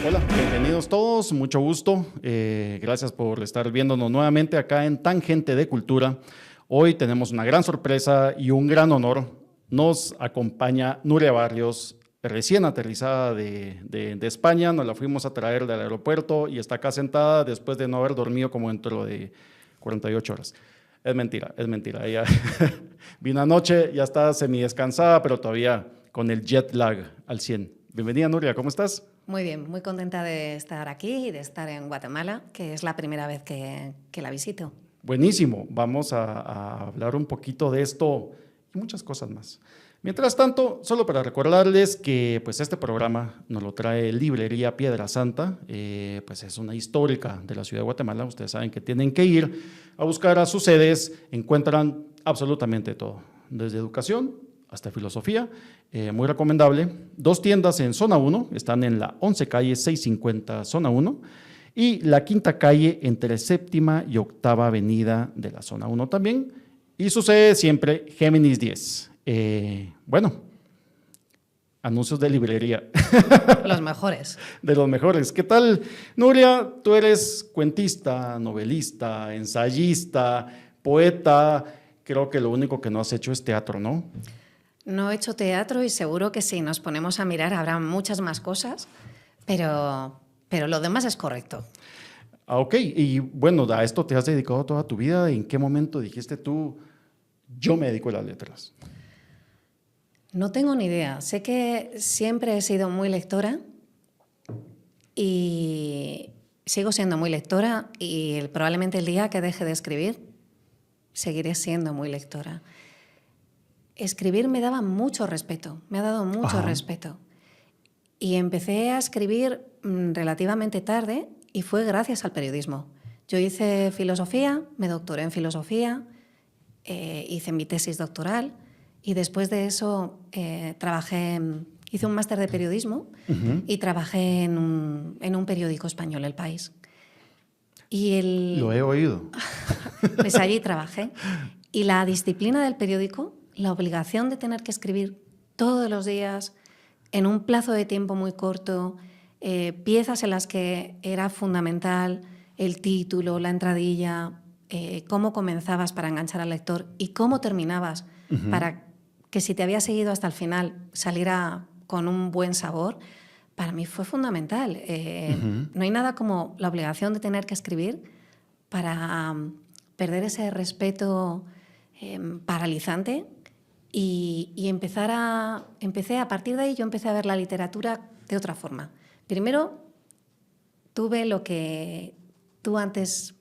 Hola, bienvenidos todos, mucho gusto. Gracias por estar viéndonos nuevamente acá en Tangente de Cultura. Hoy tenemos una gran sorpresa y un gran honor. Nos acompaña Nuria Barrios, recién aterrizada de España. Nos la fuimos a traer del aeropuerto y está acá sentada después de no haber dormido como dentro de 48 horas. Es mentira, es mentira. Ella vino anoche, ya está semidescansada, pero todavía con el jet lag al 100. Bienvenida, Nuria, ¿cómo estás? Muy bien, muy contenta de estar aquí y de estar en Guatemala, que es la primera vez que la visito. Buenísimo, vamos a hablar un poquito de esto y muchas cosas más. Mientras tanto, solo para recordarles que pues este programa nos lo trae Librería Piedra Santa, pues es una histórica de la ciudad de Guatemala. Ustedes saben que tienen que ir a buscar a sus sedes, encuentran absolutamente todo, desde educación hasta filosofía, muy recomendable. 2 tiendas en Zona 1, están en la 11 calle 650 Zona 1 y la 5ª calle entre 7ª y 8ª avenida de la Zona 1 también. Y sucede siempre Géminis 10. Bueno, anuncios de librería. Los mejores. De los mejores. ¿Qué tal, Nuria? Tú eres cuentista, novelista, ensayista, poeta. Creo que lo único que no has hecho es teatro, ¿no? No he hecho teatro y seguro que si nos ponemos a mirar habrá muchas más cosas, pero lo demás es correcto. Ok, y bueno, a esto te has dedicado toda tu vida. ¿En qué momento dijiste tú, yo me dedico a las letras? No tengo ni idea. Sé que siempre he sido muy lectora y sigo siendo muy lectora y probablemente el día que deje de escribir seguiré siendo muy lectora. Escribir me daba mucho respeto, me ha dado mucho respeto. Y empecé a escribir relativamente tarde y fue gracias al periodismo. Yo hice filosofía, me doctoré en filosofía, hice mi tesis doctoral y después de eso hice un máster de periodismo y trabajé en un periódico español, El País. Lo he oído. Pues allí trabajé. Y la disciplina del periódico, la obligación de tener que escribir todos los días en un plazo de tiempo muy corto, piezas en las que era fundamental el título, la entradilla, cómo comenzabas para enganchar al lector y cómo terminabas para que si te había seguido hasta el final saliera con un buen sabor, para mí fue fundamental. No hay nada como la obligación de tener que escribir para perder ese respeto paralizante y empecé a partir de ahí yo empecé a ver la literatura de otra forma. Primero tuve lo que tú antes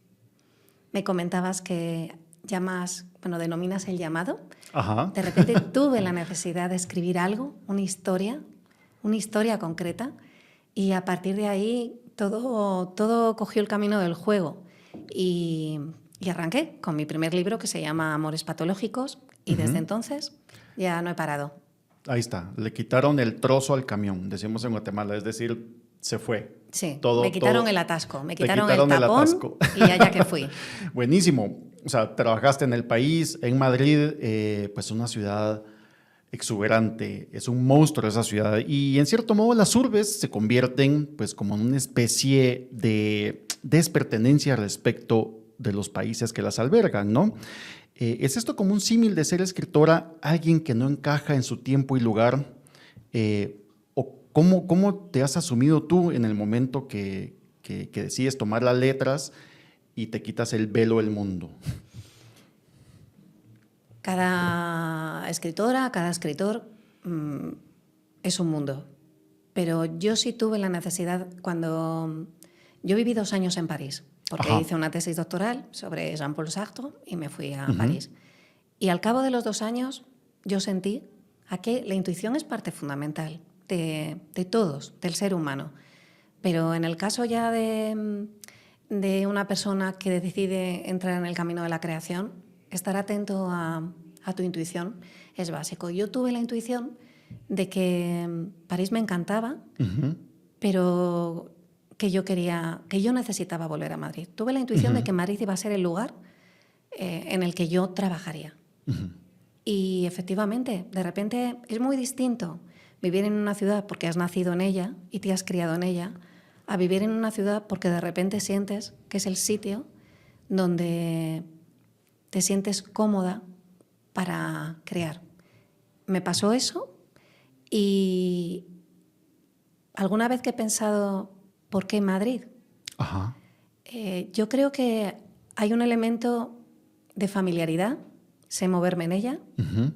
me comentabas que denominas el llamado. Ajá. De repente tuve la necesidad de escribir algo, una historia concreta, y a partir de ahí todo cogió el camino del juego. Y arranqué con mi primer libro que se llama Amores Patológicos y desde entonces ya no he parado. Ahí está, le quitaron el trozo al camión, decimos en Guatemala, es decir, se fue. Sí, me quitaron el atasco, me quitaron el el tapón atasco. y allá que fui. Buenísimo. O sea, trabajaste en El País, en Madrid, pues una ciudad exuberante, es un monstruo esa ciudad. Y en cierto modo las urbes se convierten pues como en una especie de despertenencia respecto de los países que las albergan, ¿no? ¿Es esto como un símil de ser escritora alguien que no encaja en su tiempo y lugar? ¿O cómo te has asumido tú en el momento que decides tomar las letras y te quitas el velo del mundo? Cada escritora, cada escritor es un mundo. Pero yo sí tuve la necesidad cuando... Yo viví 2 años en París, porque hice una tesis doctoral sobre Jean-Paul Sartre y me fui a París. Y al cabo de los 2 años yo sentí que la intuición es parte fundamental de todos, del ser humano. Pero en el caso ya de una persona que decide entrar en el camino de la creación, estar atento a tu intuición es básico. Yo tuve la intuición de que París me encantaba, pero que yo necesitaba volver a Madrid. Tuve la intuición de que Madrid iba a ser el lugar en el que yo trabajaría. Y efectivamente, de repente es muy distinto vivir en una ciudad porque has nacido en ella y te has criado en ella, a vivir en una ciudad porque de repente sientes que es el sitio donde te sientes cómoda para crear. Me pasó eso y alguna vez que he pensado, ¿por qué Madrid? Ajá. Yo creo que hay un elemento de familiaridad, sé moverme en ella, Uh-huh.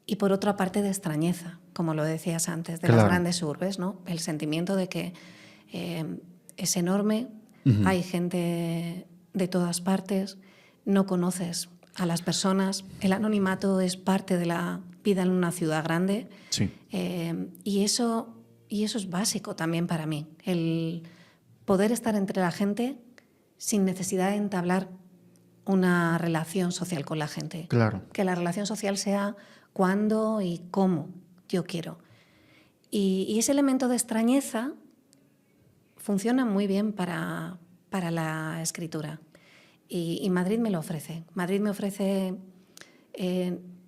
y por otra parte de extrañeza, como lo decías antes, de Claro. las grandes urbes, ¿no? El sentimiento de que es enorme, Uh-huh. hay gente de todas partes, no conoces a las personas, el anonimato es parte de la vida en una ciudad grande, Sí. y eso es básico también para mí, el poder estar entre la gente sin necesidad de entablar una relación social con la gente. Claro. Que la relación social sea cuándo y cómo yo quiero. Y ese elemento de extrañeza funciona muy bien para la escritura. Y Madrid me lo ofrece. Madrid me ofrece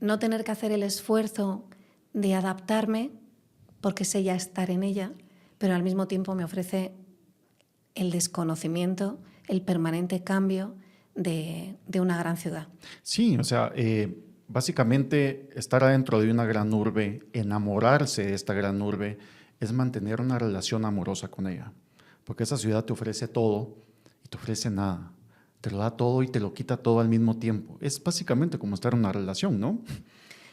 no tener que hacer el esfuerzo de adaptarme porque sé ya estar en ella, pero al mismo tiempo me ofrece el desconocimiento, el permanente cambio de una gran ciudad. Sí, o sea, básicamente estar adentro de una gran urbe, enamorarse de esta gran urbe, es mantener una relación amorosa con ella. Porque esa ciudad te ofrece todo y te ofrece nada. Te lo da todo y te lo quita todo al mismo tiempo. Es básicamente como estar en una relación, ¿no?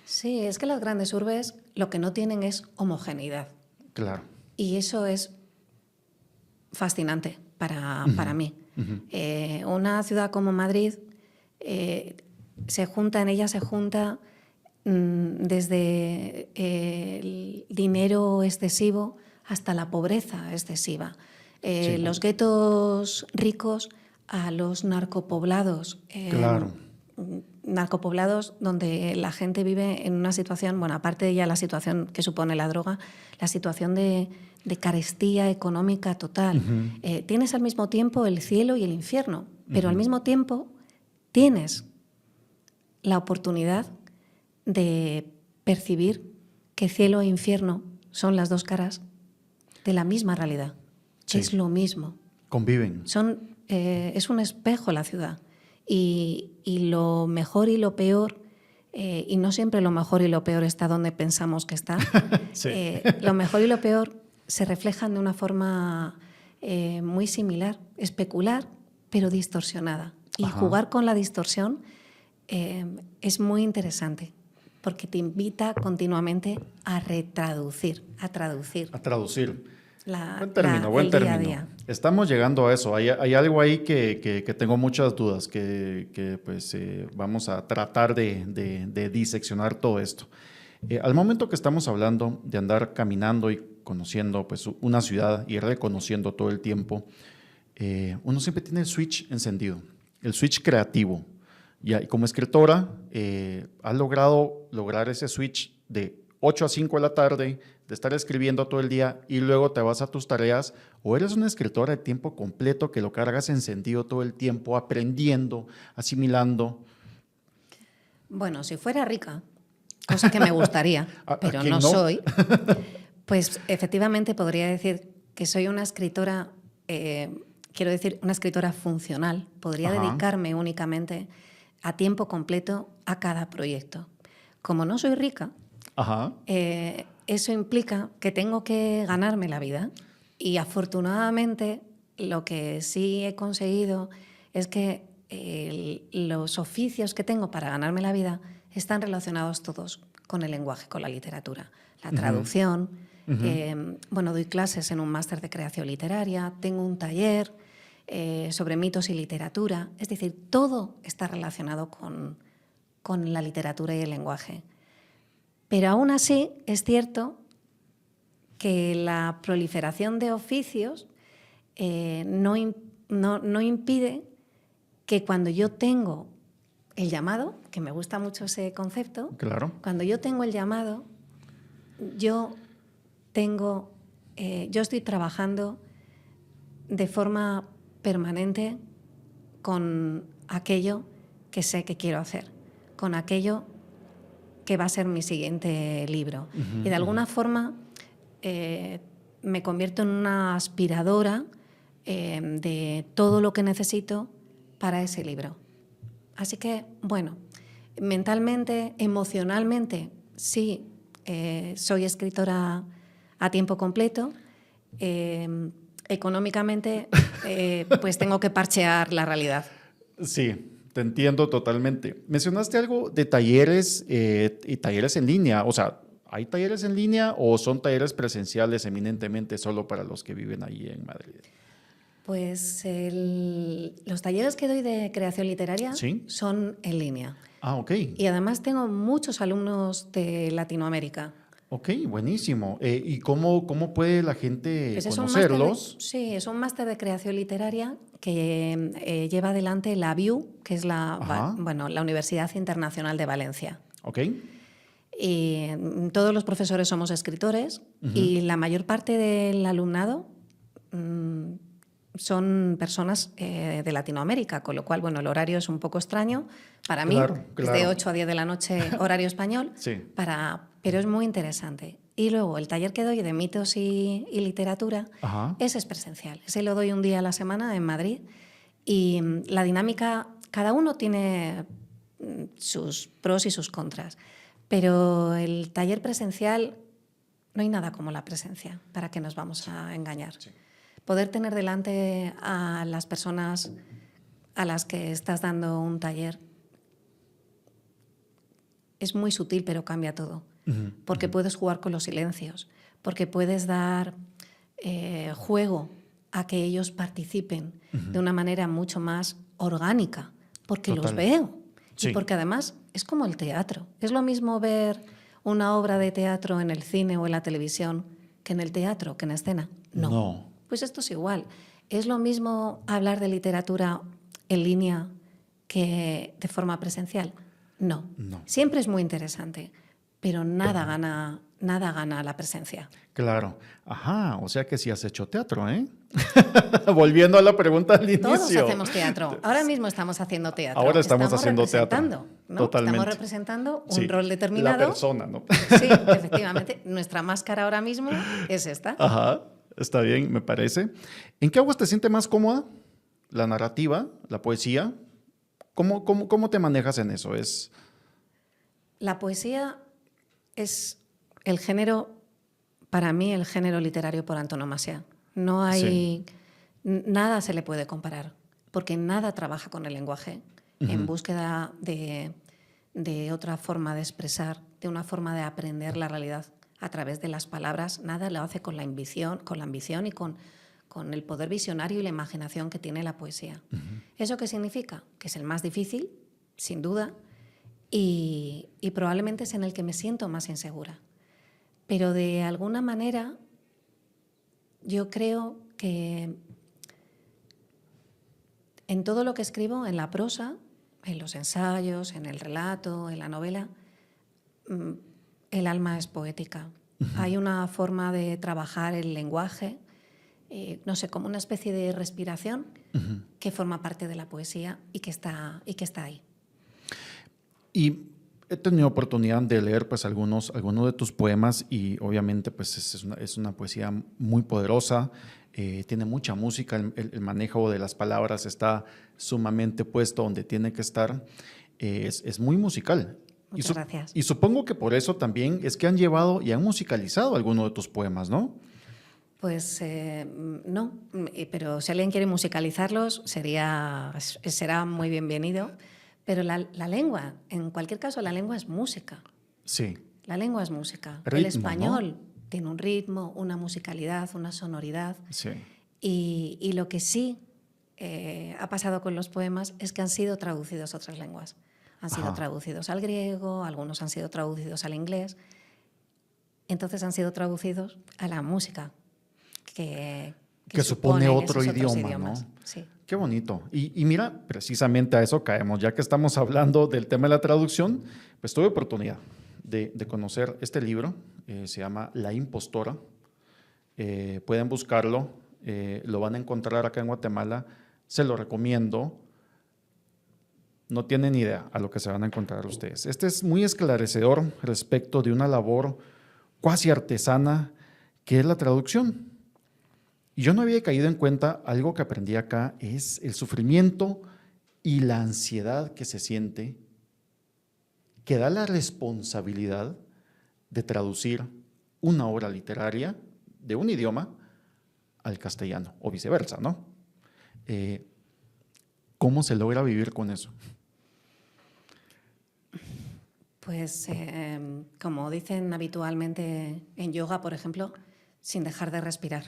Sí, es que las grandes urbes lo que no tienen es homogeneidad. Claro. Y eso es fascinante para mí. Uh-huh. Una ciudad como Madrid, en ella se junta desde el dinero excesivo hasta la pobreza excesiva. Sí. Los guetos ricos a los narcopoblados. Claro. Narcopoblados donde la gente vive en una situación, bueno, aparte de ya la situación que supone la droga, la situación de carestía económica total. Uh-huh. Tienes al mismo tiempo el cielo y el infierno, pero Uh-huh. al mismo tiempo tienes la oportunidad de percibir que cielo e infierno son las dos caras de la misma realidad. Sí. Es lo mismo. Conviven. Es un espejo la ciudad. Y lo mejor y lo peor, y no siempre lo mejor y lo peor está donde pensamos que está, Sí. Lo mejor y lo peor se reflejan de una forma muy similar, especular, pero distorsionada. Y Ajá. jugar con la distorsión es muy interesante, porque te invita continuamente a retraducir, a traducir. A traducir. Buen El término. día a día. Estamos llegando a eso. Hay algo ahí que tengo muchas dudas, que pues vamos a tratar de diseccionar todo esto. Al momento que estamos hablando de andar caminando y conociendo pues, una ciudad y reconociendo todo el tiempo, uno siempre tiene el switch encendido, el switch creativo. Y como escritora, has lograr ese switch de 8 a 5 de la tarde, de estar escribiendo todo el día y luego te vas a tus tareas, o eres una escritora de tiempo completo que lo cargas encendido todo el tiempo, aprendiendo, asimilando. Bueno, si fuera rica, cosa que me gustaría, pero no soy, pues efectivamente podría decir que soy una escritora, quiero decir, una escritora funcional. Podría Ajá. dedicarme únicamente a tiempo completo a cada proyecto. Como no soy rica, Ajá. eso implica que tengo que ganarme la vida. Y afortunadamente lo que sí he conseguido es que los oficios que tengo para ganarme la vida están relacionados todos con el lenguaje, con la literatura. La traducción, bueno, doy clases en un máster de creación literaria, tengo un taller sobre mitos y literatura. Es decir, todo está relacionado con la literatura y el lenguaje. Pero aún así es cierto que la proliferación de oficios no impide que cuando yo tengo el llamado, que me gusta mucho ese concepto, Claro. cuando yo tengo el llamado, yo estoy trabajando de forma permanente con aquello que sé que quiero hacer. con aquello que va a ser mi siguiente libro. Y de alguna forma me convierto en una aspiradora de todo lo que necesito para ese libro. Así que, bueno, mentalmente, emocionalmente, sí, soy escritora a tiempo completo. Económicamente, pues tengo que parchear la realidad. Sí, te entiendo totalmente. Mencionaste algo de talleres y talleres en línea. O sea, ¿hay talleres en línea o son talleres presenciales eminentemente solo para los que viven ahí en Madrid? Pues los talleres que doy de creación literaria ¿Sí? son en línea. Ah, ok. Y además tengo muchos alumnos de Latinoamérica. Ok, buenísimo. ¿Y cómo puede la gente Pues conocerlos? sí, es un máster de creación literaria que lleva adelante la BIU, que es la Universidad Internacional de Valencia. Ok. Y todos los profesores somos escritores y la mayor parte del alumnado son personas de Latinoamérica, con lo cual, bueno, el horario es un poco extraño para mí, es de 8 a 10 de la noche horario español, Sí. pero es muy interesante. Y luego el taller que doy de mitos y literatura, ese es presencial, ese lo doy un día a la semana en Madrid y la dinámica, cada uno tiene sus pros y sus contras, pero el taller presencial no hay nada como la presencia, para que nos vamos a engañar. Sí. Poder tener delante a las personas a las que estás dando un taller es muy sutil, pero cambia todo. Porque puedes jugar con los silencios, porque puedes dar juego a que ellos participen de una manera mucho más orgánica, porque los veo. Sí. Y porque además es como el teatro. Es lo mismo ver una obra de teatro en el cine o en la televisión que en el teatro, que en escena. No. Pues esto es igual. ¿Es lo mismo hablar de literatura en línea que de forma presencial? No. Siempre es muy interesante, pero nada gana la presencia. Claro. Ajá, o sea que sí has hecho teatro, ¿eh? Volviendo a la pregunta al inicio. Todos hacemos teatro. Ahora mismo estamos haciendo teatro. Ahora estamos haciendo teatro. ¿no? Totalmente. Estamos representando un rol determinado. La persona, ¿no? Sí, efectivamente. Nuestra máscara ahora mismo es esta. Ajá, está bien, me parece. ¿En qué aguas te sientes más cómoda? ¿La narrativa? ¿La poesía? ¿Cómo te manejas en eso? La poesía es el género, para mí, el género literario por antonomasia. No hay... Nada se le puede comparar, porque nada trabaja con el lenguaje en búsqueda de otra forma de expresar, de una forma de aprender la realidad a través de las palabras. Nada lo hace con la ambición y con el poder visionario y la imaginación que tiene la poesía. ¿Eso qué significa? Que es el más difícil, sin duda, y probablemente es en el que me siento más insegura. Pero de alguna manera yo creo que en todo lo que escribo, en la prosa, en los ensayos, en el relato, en la novela, el alma es poética. Hay una forma de trabajar el lenguaje, no sé, como una especie de respiración que forma parte de la poesía y que está ahí. Y he tenido oportunidad de leer pues algunos de tus poemas y obviamente pues es una poesía muy poderosa, tiene mucha música, el manejo de las palabras está sumamente puesto donde tiene que estar, es muy musical. Muchas gracias. Y supongo que por eso también es que han llevado y han musicalizado algunos de tus poemas, ¿no? Pues no, pero si alguien quiere musicalizarlos será muy bienvenido. Pero la lengua, en cualquier caso, la lengua es música. Sí. La lengua es música. Ritmo, el español, ¿no? Tiene un ritmo, una musicalidad, una sonoridad. Sí. Y lo que sí ha pasado con los poemas es que han sido traducidos a otras lenguas. Han sido traducidos al griego, algunos han sido traducidos al inglés. Entonces han sido traducidos a la música, que supone otro idioma, ¿no? Sí. Qué bonito. Y mira, precisamente a eso caemos. Ya que estamos hablando del tema de la traducción, pues tuve oportunidad de conocer este libro. Se llama La Impostora. Pueden buscarlo. Lo van a encontrar acá en Guatemala. Se lo recomiendo. no tienen idea a lo que se van a encontrar ustedes. Este es muy esclarecedor respecto de una labor cuasi artesana que es la traducción. Y yo no había caído en cuenta, algo que aprendí acá, es el sufrimiento y la ansiedad que se siente, que da la responsabilidad de traducir una obra literaria de un idioma al castellano, o viceversa, ¿no? ¿Cómo se logra vivir con eso? Pues como dicen habitualmente en yoga, por ejemplo, sin dejar de respirar.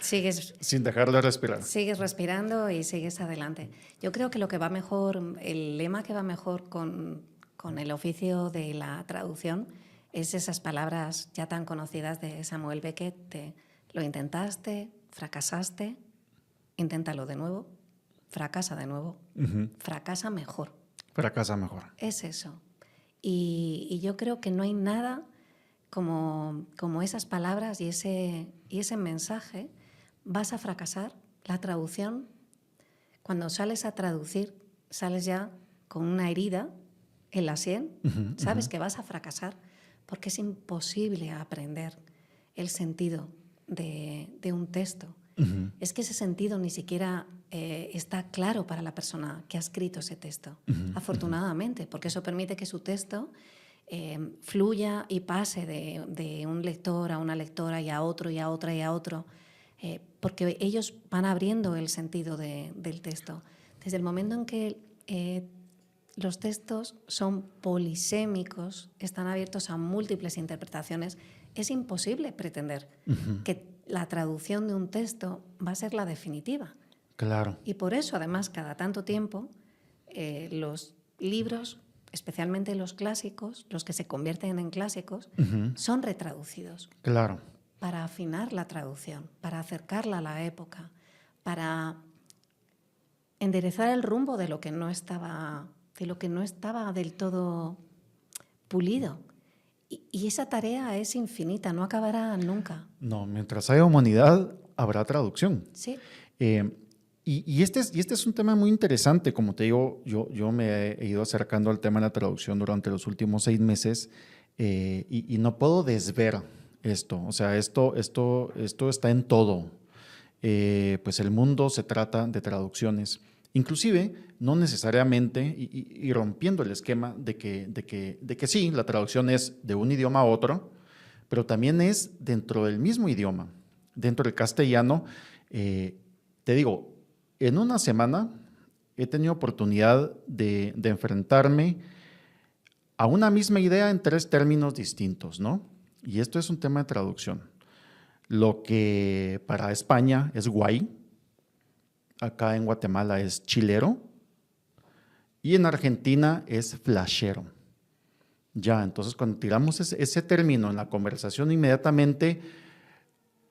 Sin dejar de respirar. Sigues respirando y sigues adelante. Yo creo que lo que va mejor, el lema que va mejor con el oficio de la traducción es esas palabras ya tan conocidas de Samuel Beckett de lo intentaste, fracasaste, inténtalo de nuevo, fracasa de nuevo, fracasa mejor. Fracasa mejor. Es eso. Y yo creo que no hay nada como esas palabras y ese mensaje. Vas a fracasar. La traducción, cuando sales a traducir, sales ya con una herida en la sien. Sabes que vas a fracasar porque es imposible aprender el sentido de un texto. Es que ese sentido ni siquiera está claro para la persona que ha escrito ese texto, afortunadamente, porque eso permite que su texto fluya y pase de un lector a una lectora y a otro y a otra y a otro, porque ellos van abriendo el sentido del texto. Desde el momento en que los textos son polisémicos, están abiertos a múltiples interpretaciones, es imposible pretender que la traducción de un texto va a ser la definitiva. Claro. Y por eso, además, cada tanto tiempo, los libros, especialmente los clásicos, los que se convierten en clásicos, son retraducidos. Claro. Para afinar la traducción, para acercarla a la época, para enderezar el rumbo de lo que no estaba del todo pulido. Y esa tarea es infinita, no acabará nunca. No, mientras haya humanidad, habrá traducción. Sí. Y este es un tema muy interesante. Como te digo, yo me he ido acercando al tema de la traducción durante los últimos 6 meses y no puedo desver esto. O sea, esto está en todo. Pues el mundo se trata de traducciones. Inclusive, no necesariamente, y rompiendo el esquema de que sí, la traducción es de un idioma a otro, pero también es dentro del mismo idioma. Dentro del castellano, te digo, en una semana he tenido oportunidad de enfrentarme a una misma idea en 3 términos distintos, ¿no? Y esto es un tema de traducción. Lo que para España es guay, acá en Guatemala es chilero y en Argentina es flashero. Ya, entonces cuando tiramos ese término en la conversación, inmediatamente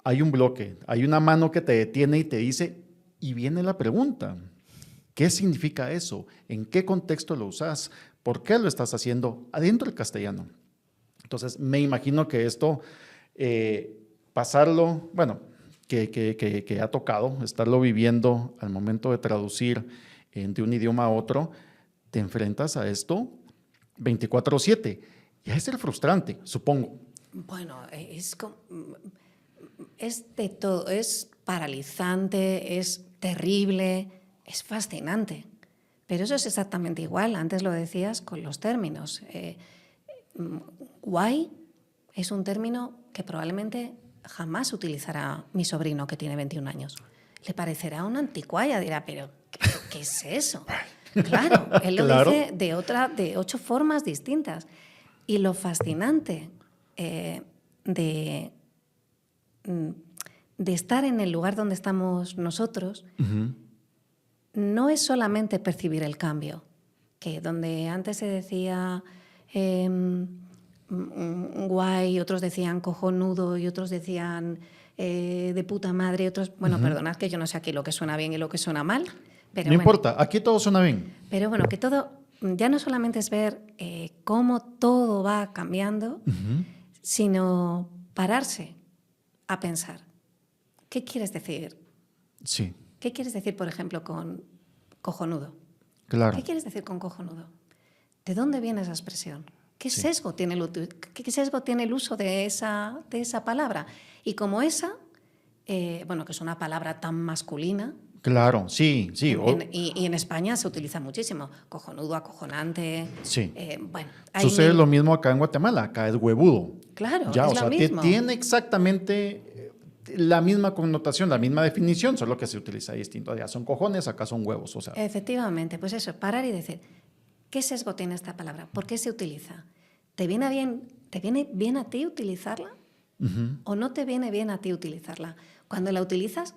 hay un bloque, hay una mano que te detiene y te dice, y viene la pregunta, ¿qué significa eso? ¿En qué contexto lo usas? ¿Por qué lo estás haciendo adentro del castellano? Entonces me imagino que esto, pasarlo, bueno, que ha tocado, estarlo viviendo al momento de traducir de un idioma a otro, te enfrentas a esto 24/7. Y ha de ser frustrante, supongo. Bueno, es de todo, es paralizante, es terrible, es fascinante. Pero eso es exactamente igual, antes lo decías con los términos. Guay es un término que probablemente jamás utilizará mi sobrino que tiene 21 años. Le parecerá una anticuaya, dirá, pero ¿qué es eso? Claro, él lo dice de 8 formas distintas. Y lo fascinante de estar en el lugar donde estamos nosotros no es solamente percibir el cambio, que donde antes se decía guay, otros decían cojonudo y otros decían de puta madre, otros, bueno, perdonad que yo no sé aquí lo que suena bien y lo que suena mal. Pero no importa, aquí todo suena bien. Pero bueno, que todo, ya no solamente es ver cómo todo va cambiando, sino pararse a pensar, ¿qué quieres decir? Sí. ¿Qué quieres decir, por ejemplo, con cojonudo? Claro. ¿Qué quieres decir con cojonudo? ¿De dónde viene esa expresión? ¿Qué sesgo tiene el uso de esa palabra? Y como esa, que es una palabra tan masculina. Claro, sí. Y en España se utiliza muchísimo. Cojonudo, acojonante. Sí. Hay Sucede lo mismo acá en Guatemala, acá es huevudo. Claro, ya, es lo mismo. Tiene exactamente la misma connotación, la misma definición, solo que se utiliza distinto. Allá son cojones, acá son huevos. Efectivamente, pues eso, parar y decir, ¿qué sesgo tiene esta palabra? ¿Por qué se utiliza? ¿Te viene bien a ti utilizarla? ¿O no te viene bien a ti utilizarla? Cuando la utilizas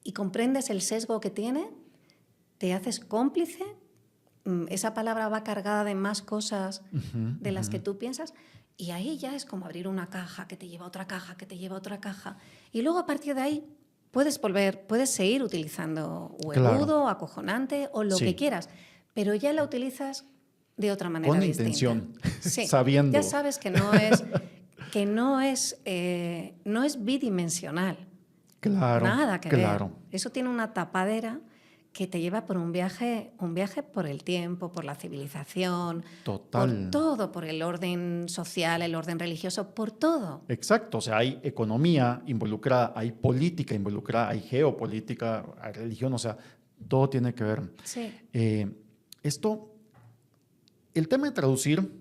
y comprendes el sesgo que tiene, te haces cómplice, esa palabra va cargada de más cosas de las que tú piensas, y ahí ya es como abrir una caja que te lleva a otra caja, que te lleva a otra caja, y luego a partir de ahí puedes seguir utilizando huevudo, acojonante o lo que quieras, pero ya la utilizas de otra manera con distinta. Intención, sí, sabiendo. Ya sabes que no es bidimensional. Claro. Nada que ver. Eso tiene una tapadera que te lleva por un viaje por el tiempo, por la civilización, Total. por todo, por el orden social, el orden religioso, por todo. Exacto, hay economía involucrada, hay política involucrada, hay geopolítica, hay religión, todo tiene que ver. Sí. El tema de traducir,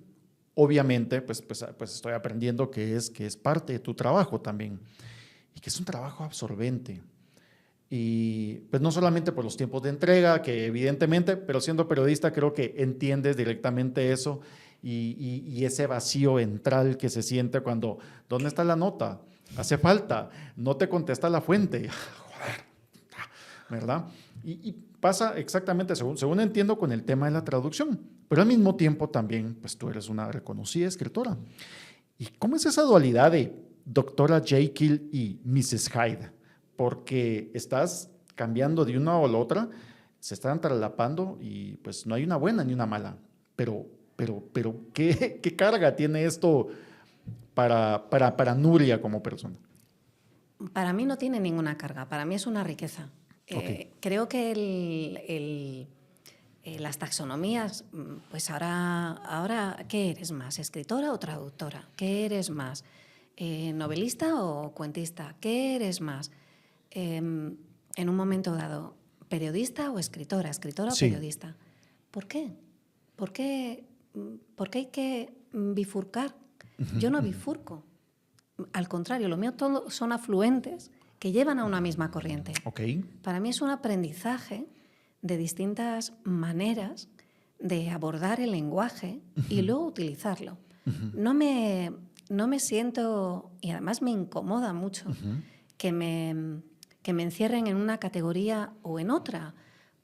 obviamente, pues estoy aprendiendo que es parte de tu trabajo también, y que es un trabajo absorbente. Y pues no solamente por los tiempos de entrega, que evidentemente, pero siendo periodista creo que entiendes directamente eso y ese vacío ventral que se siente cuando, ¿dónde está la nota? Hace falta, no te contesta la fuente, joder, ¿verdad? Y pasa exactamente según entiendo con el tema de la traducción, pero al mismo tiempo también, pues tú eres una reconocida escritora. ¿Y cómo es esa dualidad de Dr. Jekyll y Mrs. Hyde? Porque estás cambiando de una o la otra, se están traslapando y pues no hay una buena ni una mala. Pero ¿qué carga tiene esto para Nuria como persona? Para mí no tiene ninguna carga, para mí es una riqueza. Okay. Creo que las taxonomías, pues ahora, ¿qué eres más? ¿Escritora o traductora? ¿Qué eres más? ¿Novelista o cuentista? ¿Qué eres más? En un momento dado, ¿periodista o escritora? ¿Escritora o periodista? ¿Por qué? ¿Por qué hay que bifurcar? Yo no bifurco. Al contrario, lo mío todo son afluentes que llevan a una misma corriente. Okay. Para mí es un aprendizaje de distintas maneras de abordar el lenguaje y luego utilizarlo. No me siento, y además me incomoda mucho, que me encierren en una categoría o en otra,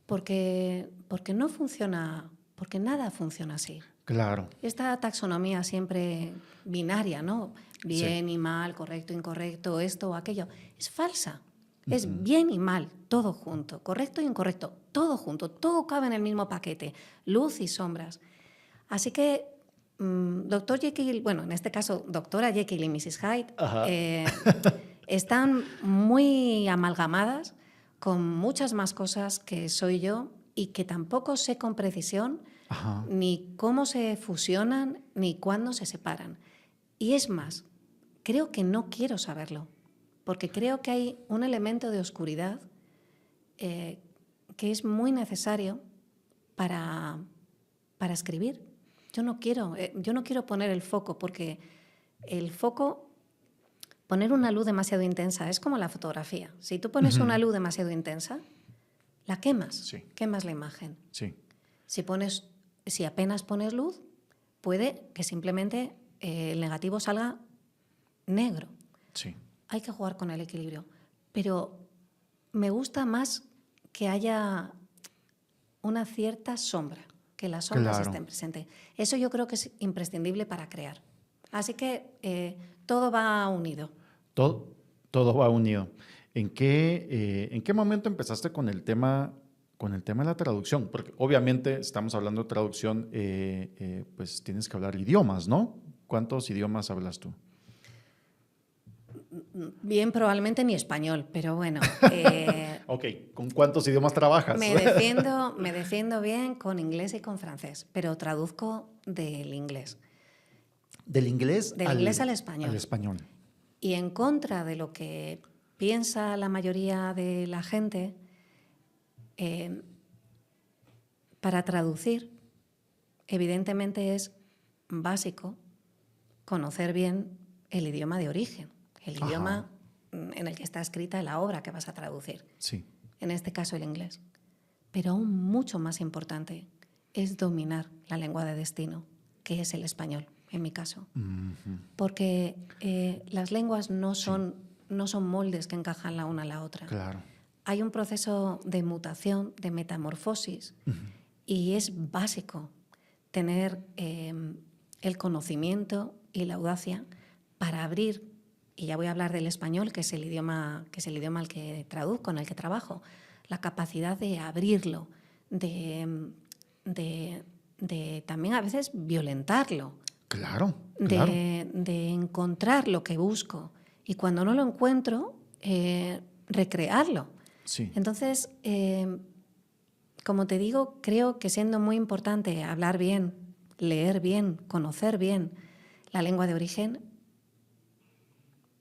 porque no funciona, porque nada funciona así. Claro. Esta taxonomía siempre binaria, ¿no? Bien y mal, correcto, incorrecto, esto o aquello, es falsa. Es bien y mal, todo junto, correcto e incorrecto, todo junto, todo cabe en el mismo paquete, luz y sombras. Así que Dr. Jekyll, en este caso Dra. Jekyll y Mrs. Hyde, están muy amalgamadas con muchas más cosas que soy yo y que tampoco sé con precisión ni cómo se fusionan ni cuándo se separan. Y es más, creo que no quiero saberlo, porque creo que hay un elemento de oscuridad que es muy necesario para escribir. Yo no quiero poner el foco, porque el foco, poner una luz demasiado intensa, es como la fotografía. Si tú pones una luz demasiado intensa, la quemas, quemas la imagen. Sí. Si apenas pones luz, puede que simplemente el negativo salga negro. Sí. Hay que jugar con el equilibrio. Pero me gusta más que haya una cierta sombra, que las sombras estén presentes. Eso yo creo que es imprescindible para crear. Así que todo va unido. Todo va unido. ¿En qué momento empezaste con el tema de la traducción? Porque obviamente estamos hablando de traducción, pues tienes que hablar idiomas, ¿no? ¿Cuántos idiomas hablas tú? Bien, probablemente ni español, pero bueno, Ok, ¿con cuántos idiomas trabajas? Me defiendo bien con inglés y con francés, pero traduzco del inglés. Del inglés al español. Al español. Y en contra de lo que piensa la mayoría de la gente, para traducir, evidentemente es básico conocer bien el idioma de origen, el Ajá. idioma en el que está escrita la obra que vas a traducir. Sí. En este caso el inglés. Pero aún mucho más importante es dominar la lengua de destino, que es el español, en mi caso. Uh-huh. Porque las lenguas no son moldes que encajan la una a la otra. Claro. Hay un proceso de mutación, de metamorfosis, y es básico tener el conocimiento y la audacia para abrir, y ya voy a hablar del español, que es el idioma al que traduzco, en el que trabajo, la capacidad de abrirlo, de también a veces violentarlo. Claro. De encontrar lo que busco y cuando no lo encuentro, recrearlo. Sí. Entonces, como te digo, creo que siendo muy importante hablar bien, leer bien, conocer bien la lengua de origen,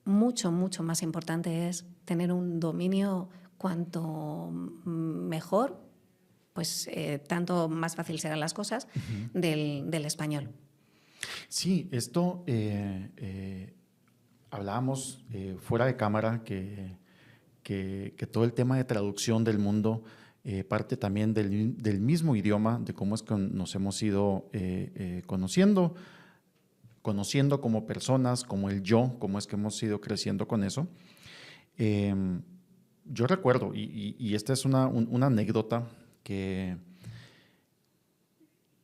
mucho, mucho más importante es tener un dominio cuanto mejor, pues tanto más fácil serán las cosas del español. Sí, esto hablábamos fuera de cámara que todo el tema de traducción del mundo parte también del mismo idioma, de cómo es que nos hemos ido conociendo como personas, como el yo, cómo es que hemos ido creciendo con eso. Yo recuerdo, y esta es una anécdota que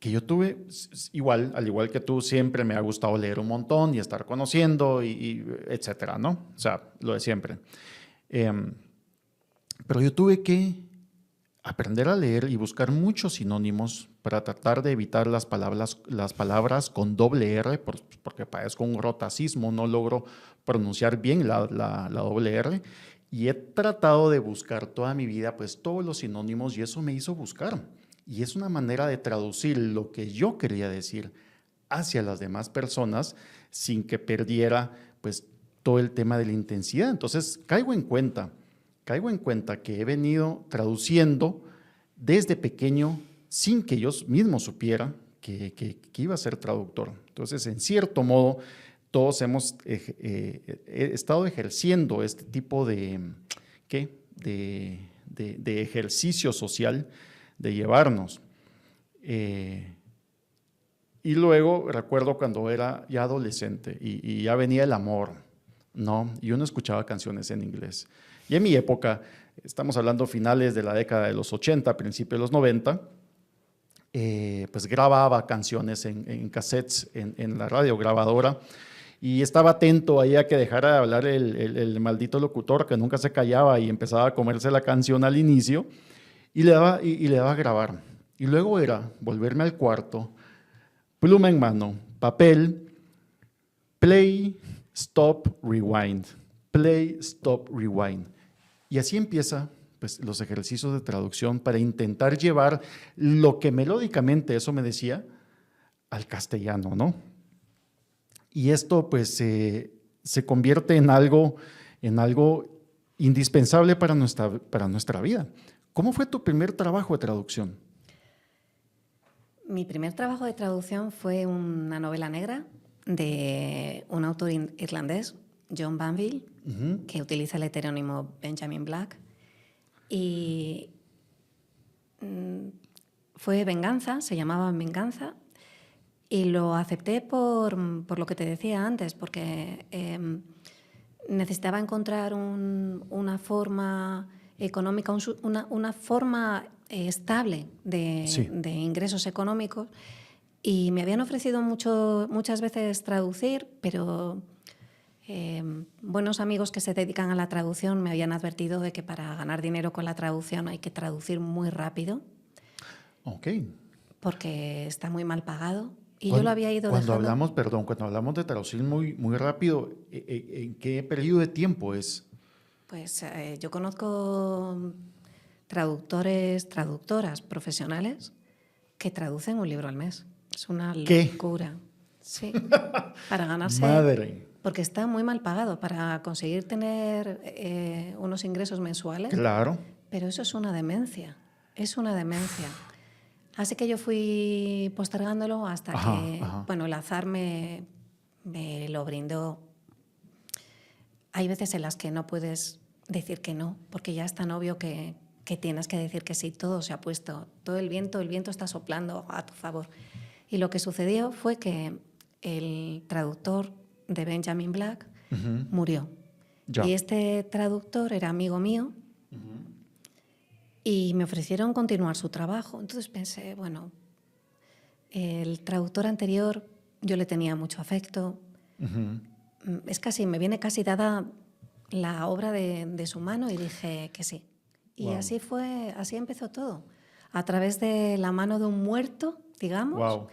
yo tuve, al igual que tú, siempre me ha gustado leer un montón y estar conociendo, y etcétera, ¿no? O sea, lo de siempre. Pero yo tuve que aprender a leer y buscar muchos sinónimos para tratar de evitar las palabras con doble R, porque padezco un rotacismo, no logro pronunciar bien la doble R. Y he tratado de buscar toda mi vida pues todos los sinónimos, y eso me hizo buscar. Y es una manera de traducir lo que yo quería decir hacia las demás personas sin que perdiera pues todo el tema de la intensidad. Entonces caigo en cuenta que he venido traduciendo desde pequeño sin que yo mismo supiera que iba a ser traductor. Entonces, en cierto modo, todos hemos estado ejerciendo este tipo de ejercicio social, de llevarnos. Y luego recuerdo cuando era ya adolescente y ya venía el amor, ¿no? Y uno escuchaba canciones en inglés. Y en mi época, estamos hablando finales de la década de los 80, principios de los 90, pues grababa canciones en cassettes, en la radiograbadora, y estaba atento ahí a que dejara de hablar el maldito locutor que nunca se callaba y empezaba a comerse la canción al inicio, y le daba a grabar. Y luego era volverme al cuarto, pluma en mano, papel, play, stop, rewind. Play, stop, rewind. Y así empieza pues, los ejercicios de traducción para intentar llevar lo que melódicamente eso me decía al castellano, ¿no? Y esto pues se convierte en algo indispensable para nuestra vida. ¿Cómo fue tu primer trabajo de traducción? Mi primer trabajo de traducción fue una novela negra de un autor irlandés, John Banville, que utiliza el heterónimo Benjamin Black. Y fue Venganza, se llamaba Venganza, y lo acepté por lo que te decía antes, porque necesitaba encontrar una forma económica, una forma estable de ingresos económicos, y me habían ofrecido muchas veces traducir, pero buenos amigos que se dedican a la traducción me habían advertido de que para ganar dinero con la traducción hay que traducir muy rápido. Ok. Porque está muy mal pagado. Y yo lo había ido dejando. Cuando hablamos de traducir muy, muy rápido, ¿en qué periodo de tiempo es? Pues yo conozco traductores, traductoras profesionales que traducen un libro al mes. Es una ¿Qué? locura. Sí, para ganarse... Madre. Porque está muy mal pagado para conseguir tener unos ingresos mensuales. Claro. Pero eso es una demencia, es una demencia. Así que yo fui postergándolo hasta que, bueno, el azar me lo brindó. Hay veces en las que no puedes decir que no, porque ya es tan obvio que tienes que decir que sí. Todo se ha puesto, todo el viento está soplando a tu favor. Y lo que sucedió fue que el traductor de Benjamin Black murió. Ya. Y este traductor era amigo mío y me ofrecieron continuar su trabajo. Entonces pensé, bueno, el traductor anterior yo le tenía mucho afecto. Me viene casi dada la obra de su mano y dije que sí. Y Wow. así empezó todo, a través de la mano de un muerto, digamos. Wow.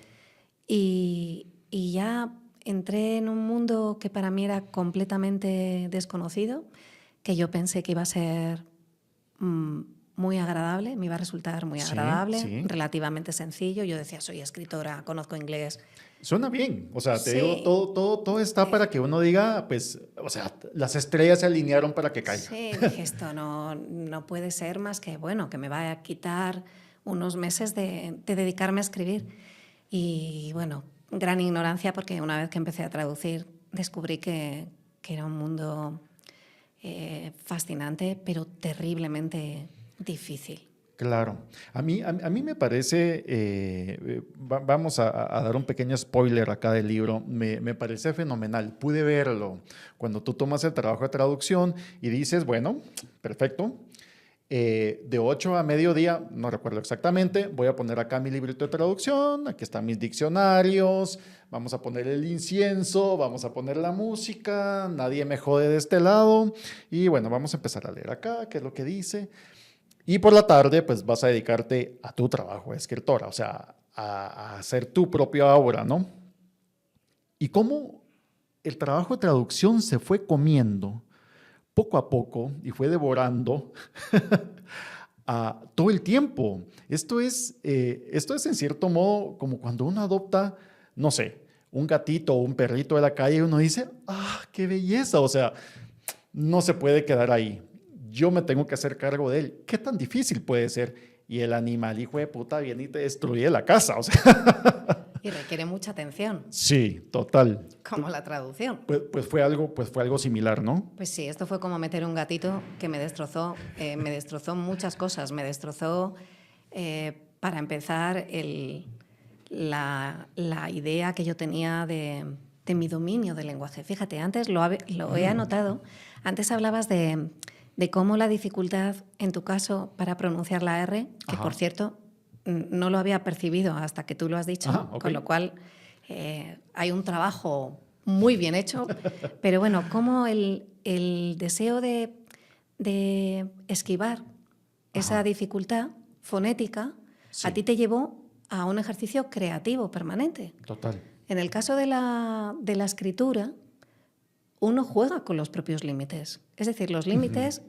Y ya entré en un mundo que para mí era completamente desconocido, que yo pensé que iba a ser muy agradable, me iba a resultar muy agradable, Sí. relativamente sencillo. Yo decía, soy escritora, conozco inglés. Suena bien, o sea, te Sí. digo, todo está para que uno diga, pues, o sea, las estrellas se alinearon para que caiga. Sí, dije, esto no puede ser más que, bueno, que me va a quitar unos meses de dedicarme a escribir. Y bueno, gran ignorancia, porque una vez que empecé a traducir descubrí que era un mundo fascinante, pero terriblemente difícil. Claro. A mí me parece, vamos a dar un pequeño spoiler acá del libro, me parece fenomenal. Pude verlo cuando tú tomas el trabajo de traducción y dices, bueno, perfecto, de 8 a mediodía, no recuerdo exactamente, voy a poner acá mi librito de traducción, aquí están mis diccionarios, vamos a poner el incienso, vamos a poner la música, nadie me jode de este lado y bueno, vamos a empezar a leer acá, qué es lo que dice. Y por la tarde, pues vas a dedicarte a tu trabajo de escritora, o sea, a hacer tu propia obra, ¿no? Y cómo el trabajo de traducción se fue comiendo poco a poco y fue devorando todo el tiempo. Esto es en cierto modo como cuando uno adopta, no sé, un gatito o un perrito de la calle y uno dice, ¡ah, qué belleza! O sea, no se puede quedar ahí. Yo me tengo que hacer cargo de él. ¿Qué tan difícil puede ser? Y el animal, hijo de puta, viene y te destruye la casa. O sea. Y requiere mucha atención. Sí, total. Como la traducción. Pues fue algo similar, ¿no? Pues sí, esto fue como meter un gatito que me destrozó muchas cosas. Me destrozó, para empezar, la idea que yo tenía de mi dominio del lenguaje. Fíjate, antes lo he anotado, antes hablabas de cómo la dificultad, en tu caso, para pronunciar la R, que por cierto, no lo había percibido hasta que tú lo has dicho, okay. Con lo cual hay un trabajo muy bien hecho, pero bueno, cómo el deseo de esquivar esa dificultad fonética a ti te llevó a un ejercicio creativo permanente. Total. En el caso de la escritura, uno juega con los propios límites. Es decir, los límites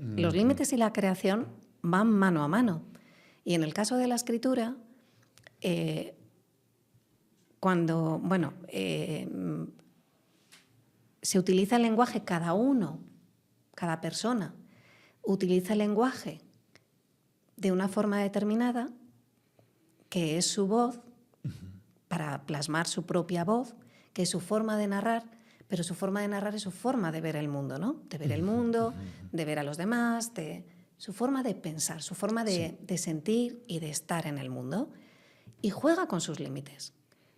y la creación van mano a mano. Y en el caso de la escritura, cuando se utiliza el lenguaje, cada persona utiliza el lenguaje de una forma determinada, que es su voz, para plasmar su propia voz, que es su forma de narrar, pero su forma de narrar es su forma de ver el mundo, ¿no? De ver el mundo, de ver a los demás, su forma de pensar, su forma de sentir y de estar en el mundo. Y juega con sus límites.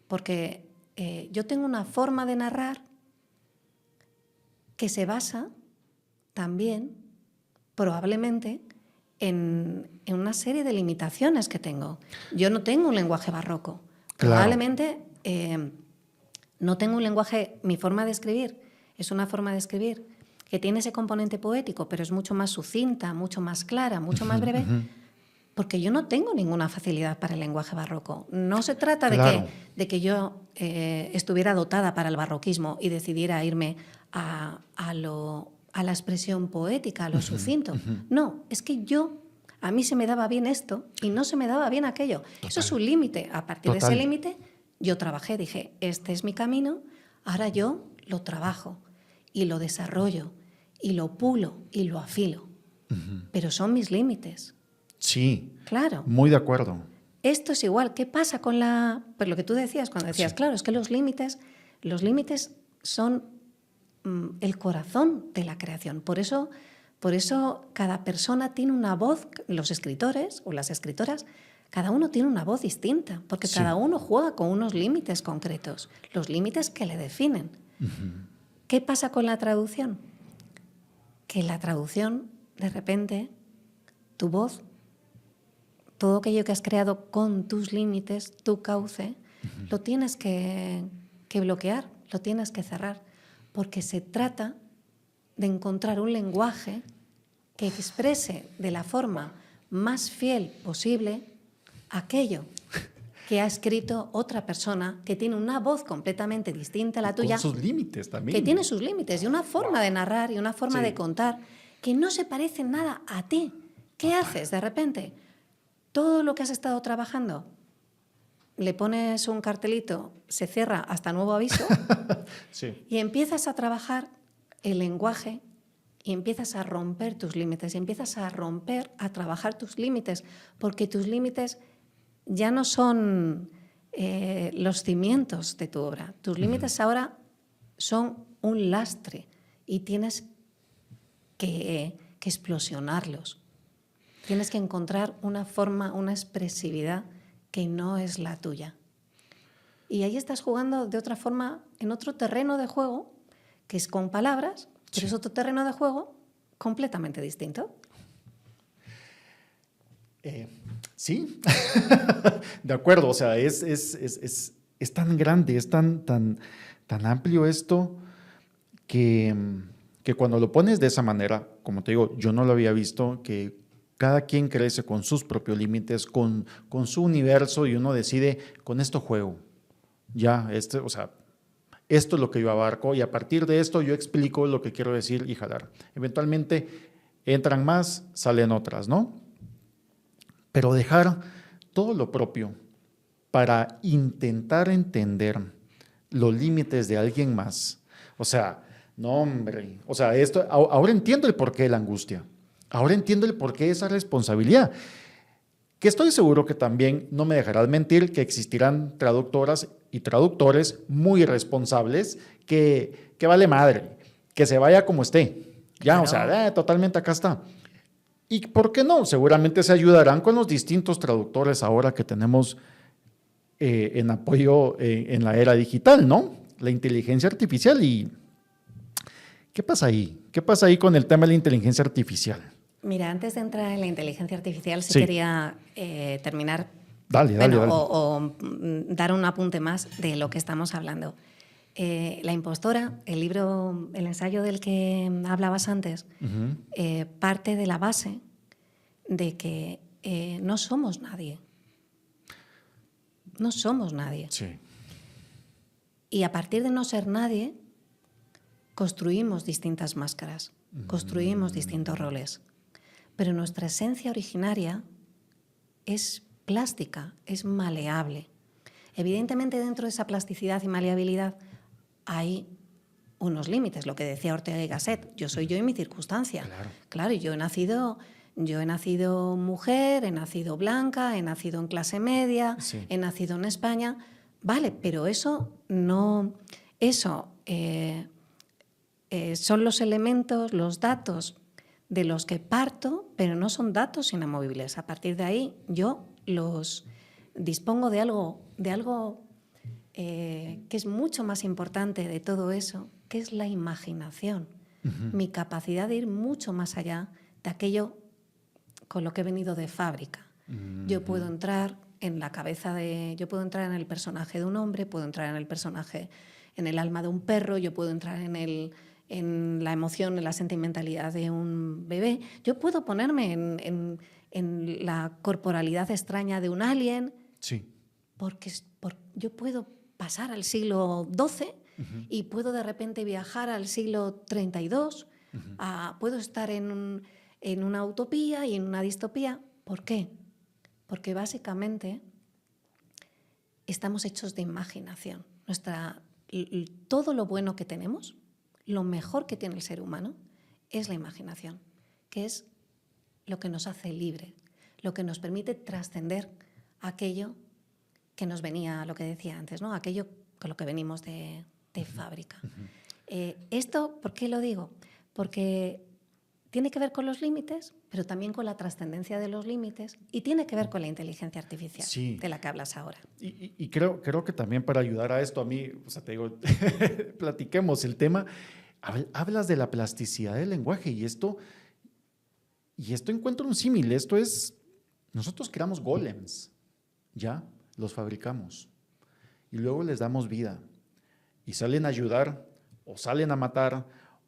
Porque yo tengo una forma de narrar que se basa también, probablemente, en una serie de limitaciones que tengo. Yo no tengo un lenguaje barroco. Claro. Probablemente no tengo un lenguaje, mi forma de escribir es una forma de escribir que tiene ese componente poético, pero es mucho más sucinta, mucho más clara, mucho más breve, porque yo no tengo ninguna facilidad para el lenguaje barroco. No se trata de que yo estuviera dotada para el barroquismo y decidiera irme a la expresión poética, a lo sucinto. No, es que yo, a mí se me daba bien esto y no se me daba bien aquello. Total. Eso es un límite. A partir de Total. ese límite, yo trabajé, dije, este es mi camino, ahora yo lo trabajo y lo desarrollo y lo pulo y lo afilo. Pero son mis límites. Sí, Claro. muy de acuerdo. Esto es igual. ¿Qué pasa con pues lo que tú decías cuando decías, Sí. claro, es que los límites son el corazón de la creación. Por eso cada persona tiene una voz, los escritores o las escritoras, cada uno tiene una voz distinta, porque Sí. cada uno juega con unos límites concretos, los límites que le definen. ¿Qué pasa con la traducción? Que la traducción, de repente, tu voz, todo aquello que has creado con tus límites, tu cauce, lo tienes que bloquear, lo tienes que cerrar, porque se trata de encontrar un lenguaje que exprese de la forma más fiel posible aquello que ha escrito otra persona que tiene una voz completamente distinta a la tuya. Con sus límites también. Que tiene sus límites y una forma de narrar y una forma de contar que no se parece en nada a ti. ¿Qué haces de repente? Todo lo que has estado trabajando, le pones un cartelito, se cierra hasta nuevo aviso Sí. y empiezas a trabajar el lenguaje y empiezas a romper tus límites y empiezas a trabajar tus límites, porque tus límites ya no son los cimientos de tu obra. Tus límites ahora son un lastre y tienes que explosionarlos. Tienes que encontrar una forma, una expresividad que no es la tuya. Y ahí estás jugando de otra forma, en otro terreno de juego, que es con palabras, pero es otro terreno de juego completamente distinto. Sí, de acuerdo, o sea, es tan grande, es tan amplio esto que cuando lo pones de esa manera, como te digo, yo no lo había visto, que cada quien crece con sus propios límites, con su universo y uno decide, con esto juego, ya, o sea, esto es lo que yo abarco y a partir de esto yo explico lo que quiero decir y jalar. Eventualmente entran más, salen otras, ¿no? Pero dejar todo lo propio para intentar entender los límites de alguien más. O sea, no hombre, o sea, ahora entiendo el porqué de la angustia. Ahora entiendo el porqué de esa responsabilidad. Que estoy seguro que también no me dejarás mentir que existirán traductoras y traductores muy responsables que vale madre, que se vaya como esté. Ya, claro. O sea, totalmente acá está. ¿Y por qué no? Seguramente se ayudarán con los distintos traductores ahora que tenemos en apoyo en la era digital, ¿no? La inteligencia artificial. ¿Y qué pasa ahí? ¿Qué pasa ahí con el tema de la inteligencia artificial? Mira, antes de entrar en la inteligencia artificial, sí. quería terminar dale. O dar un apunte más de lo que estamos hablando. La impostora, el ensayo del que hablabas antes, parte de la base de que no somos nadie. No somos nadie. Sí. Y a partir de no ser nadie, construimos distintas máscaras, construimos distintos roles. Pero nuestra esencia originaria es plástica, es maleable. Evidentemente, dentro de esa plasticidad y maleabilidad hay unos límites, lo que decía Ortega y Gasset, yo soy yo y mi circunstancia. Claro, yo he nacido mujer, he nacido blanca, he nacido en clase media, sí. He nacido en España. Vale, pero eso no... son los elementos, los datos de los que parto, pero no son datos inamovibles. A partir de ahí yo los dispongo de algo que es mucho más importante de todo eso, que es la imaginación. Mi capacidad de ir mucho más allá de aquello con lo que he venido de fábrica. Yo puedo entrar en la cabeza yo puedo entrar en el personaje de un hombre, puedo entrar en el personaje, en el alma de un perro, yo puedo entrar en la emoción, en la sentimentalidad de un bebé. Yo puedo ponerme en la corporalidad extraña de un alien. Sí. Porque yo puedo pasar al siglo XII y puedo de repente viajar al siglo 32. Puedo estar en una utopía y en una distopía. ¿Por qué? Porque básicamente estamos hechos de imaginación. Todo lo bueno que tenemos, lo mejor que tiene el ser humano, es la imaginación, que es lo que nos hace libre, lo que nos permite trascender aquello que nos venía, lo que decía antes, ¿no? Aquello con lo que venimos de fábrica. Esto, ¿por qué lo digo? Porque tiene que ver con los límites, pero también con la trascendencia de los límites y tiene que ver con la inteligencia artificial, Sí. de la que hablas ahora. Y creo que también para ayudar a esto, a mí, o sea, te digo, platiquemos el tema. Hablas de la plasticidad del lenguaje y esto encuentro un símil. Esto es, nosotros creamos golems, ¿ya? Los fabricamos y luego les damos vida y salen a ayudar o salen a matar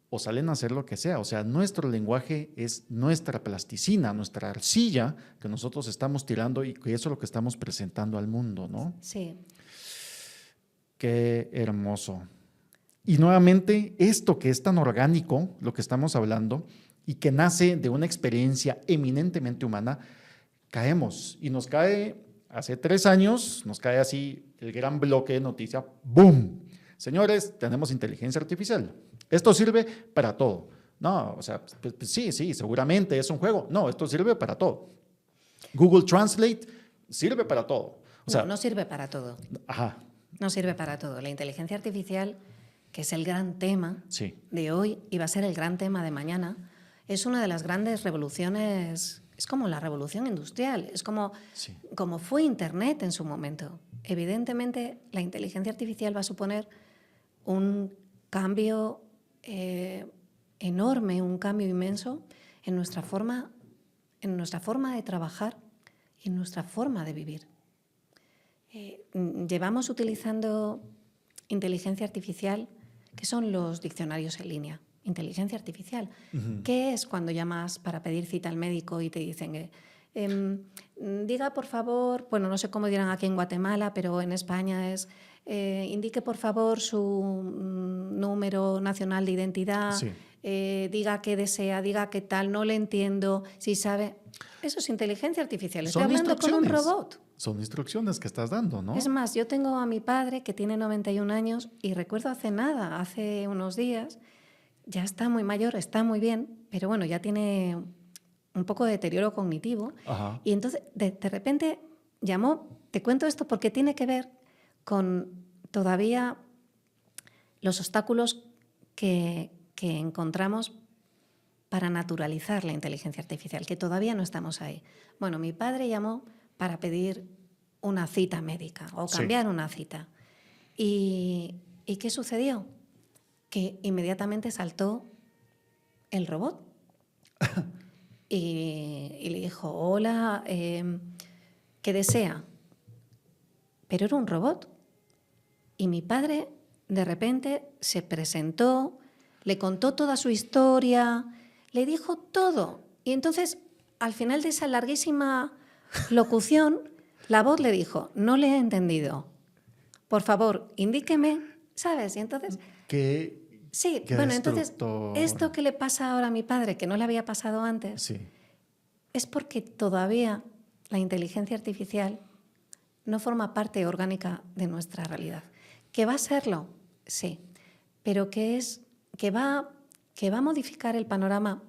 o salen a hacer lo que sea. O sea, nuestro lenguaje es nuestra plasticina, nuestra arcilla que nosotros estamos tirando y que eso es lo que estamos presentando al mundo, ¿no? Sí. Qué hermoso. Y nuevamente, esto que es tan orgánico, lo que estamos hablando, y que nace de una experiencia eminentemente humana, caemos y nos cae, hace 3 años, nos cae así el gran bloque de noticia, ¡boom! Señores, tenemos inteligencia artificial. Esto sirve para todo. No, o sea, pues sí, seguramente es un juego. No, esto sirve para todo. Google Translate sirve para todo. O sea, No sirve para todo. Ajá. No sirve para todo. La inteligencia artificial, que es el gran tema de hoy y va a ser el gran tema de mañana, es una de las grandes revoluciones. Es como la revolución industrial, es como fue Internet en su momento. Evidentemente, la inteligencia artificial va a suponer un cambio enorme, un cambio inmenso en nuestra forma de trabajar y en nuestra forma de vivir. Llevamos utilizando inteligencia artificial, que son los diccionarios en línea. Inteligencia artificial. ¿Qué es cuando llamas para pedir cita al médico y te dicen, diga por favor, bueno, no sé cómo dirán aquí en Guatemala, pero en España es, indique por favor su número nacional de identidad, diga qué desea, diga qué tal, no le entiendo, si sabe. Eso es inteligencia artificial. Estoy hablando con un robot. Son instrucciones que estás dando, ¿no? Es más, yo tengo a mi padre que tiene 91 años y recuerdo hace unos días, ya está muy mayor, está muy bien, pero bueno, ya tiene un poco de deterioro cognitivo. Ajá. Y entonces, de repente, llamó, te cuento esto porque tiene que ver con todavía los obstáculos que encontramos para naturalizar la inteligencia artificial, que todavía no estamos ahí. Bueno, mi padre llamó para pedir una cita médica o cambiar una cita. ¿Y qué sucedió? Que inmediatamente saltó el robot y le dijo, hola, ¿qué desea? Pero era un robot. Y mi padre de repente se presentó, le contó toda su historia, le dijo todo. Y entonces, al final de esa larguísima locución, la voz le dijo, no le he entendido. Por favor, indíqueme, ¿sabes? Y entonces... Sí, bueno, entonces, esto que le pasa ahora a mi padre, que no le había pasado antes, es porque todavía la inteligencia artificial no forma parte orgánica de nuestra realidad. ¿Que va a serlo? Sí, pero que va a modificar el panorama.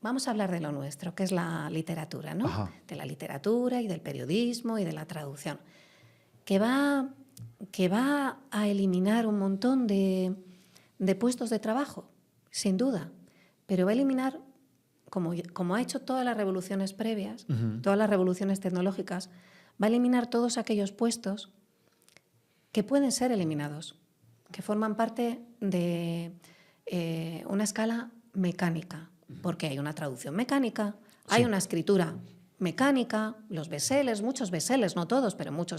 Vamos a hablar de lo nuestro, que es la literatura, ¿no? Ajá. De la literatura y del periodismo y de la traducción. Que va a eliminar un montón de puestos de trabajo, sin duda, pero va a eliminar, como ha hecho todas las revoluciones previas, todas las revoluciones tecnológicas, va a eliminar todos aquellos puestos que pueden ser eliminados, que forman parte de una escala mecánica, porque hay una traducción mecánica, hay una escritura mecánica, los bestsellers, muchos bestsellers, no todos, pero mucha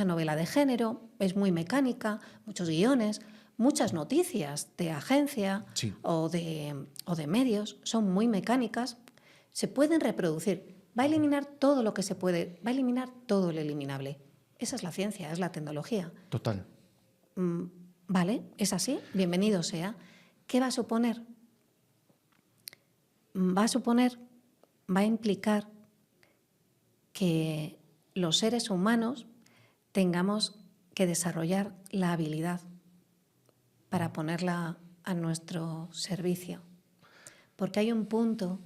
novela de género, es muy mecánica, muchos guiones, muchas noticias de agencia o de medios son muy mecánicas, se pueden reproducir, va a eliminar todo lo que se puede, va a eliminar todo lo eliminable. Esa es la ciencia, es la tecnología. Total. Vale, es así, bienvenido sea. ¿Qué va a suponer? Va a suponer va a implicar que los seres humanos tengamos que desarrollar la habilidad para ponerla a nuestro servicio. Porque hay un punto,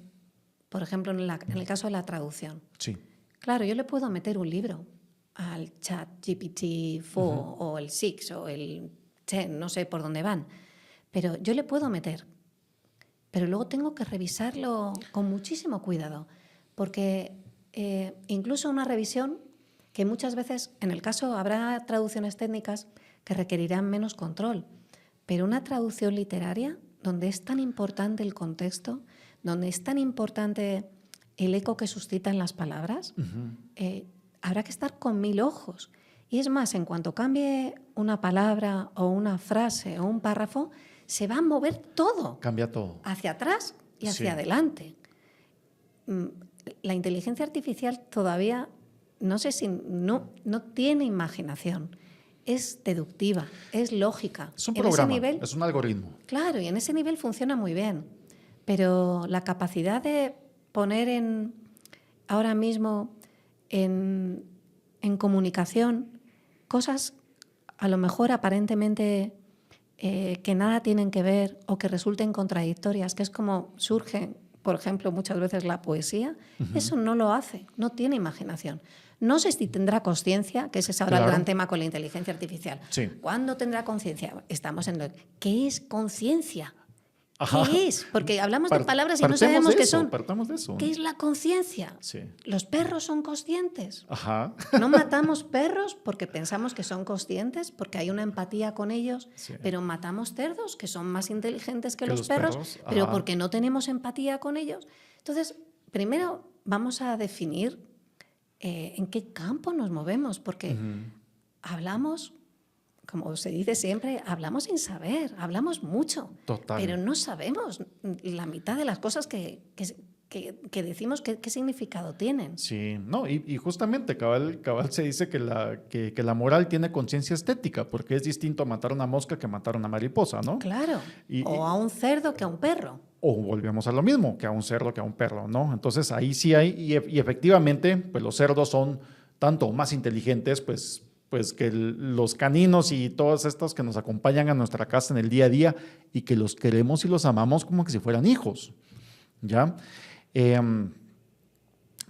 por ejemplo, en el caso de la traducción. Sí. Claro, yo le puedo meter un libro al chat GPT-4 o el 6 o el 10, no sé por dónde van, pero yo le puedo meter. Pero luego tengo que revisarlo con muchísimo cuidado, porque incluso una revisión que muchas veces, en el caso, habrá traducciones técnicas que requerirán menos control, pero una traducción literaria, donde es tan importante el contexto, donde es tan importante el eco que suscitan las palabras, habrá que estar con 1000 ojos. Y es más, en cuanto cambie una palabra o una frase o un párrafo, se va a mover todo. Cambia todo. Hacia atrás y hacia Sí. adelante. La inteligencia artificial todavía, no sé si no tiene imaginación. Es deductiva, es lógica. Es un En programa, ese nivel, es un algoritmo. claro, y en ese nivel funciona muy bien. Pero la capacidad de poner ahora mismo en comunicación cosas a lo mejor aparentemente que nada tienen que ver o que resulten contradictorias, que es como surge, por ejemplo, muchas veces la poesía, eso no lo hace, no tiene imaginación. No sé si tendrá conciencia, que ese es ahora el gran tema con la inteligencia artificial. Sí. ¿Cuándo tendrá conciencia? Estamos en ¿qué es conciencia? Ajá. ¿Qué es? Porque hablamos de palabras y no sabemos qué son. Partamos de eso. ¿Qué es la conciencia? Sí. ¿Los perros son conscientes? Ajá. No matamos perros porque pensamos que son conscientes, porque hay una empatía con ellos, Sí. pero matamos cerdos que son más inteligentes que Que los los perros, perros, pero ajá. porque no tenemos empatía con ellos. Entonces, primero vamos a definir en qué campo nos movemos, porque hablamos, como se dice siempre, hablamos sin saber, hablamos mucho, Total. pero no sabemos la mitad de las cosas que decimos qué significado tienen. Sí, no, y justamente cabal se dice que la moral tiene conciencia estética, porque es distinto matar a una mosca que matar a una mariposa, ¿no? Claro, Y- o a un cerdo que a un perro. O volvemos a lo mismo, que a un cerdo que a un perro, ¿no? Entonces ahí sí hay, y efectivamente, pues los cerdos son tanto más inteligentes, pues que los caninos y todos estos que nos acompañan a nuestra casa en el día a día y que los queremos y los amamos como que si fueran hijos, ¿ya?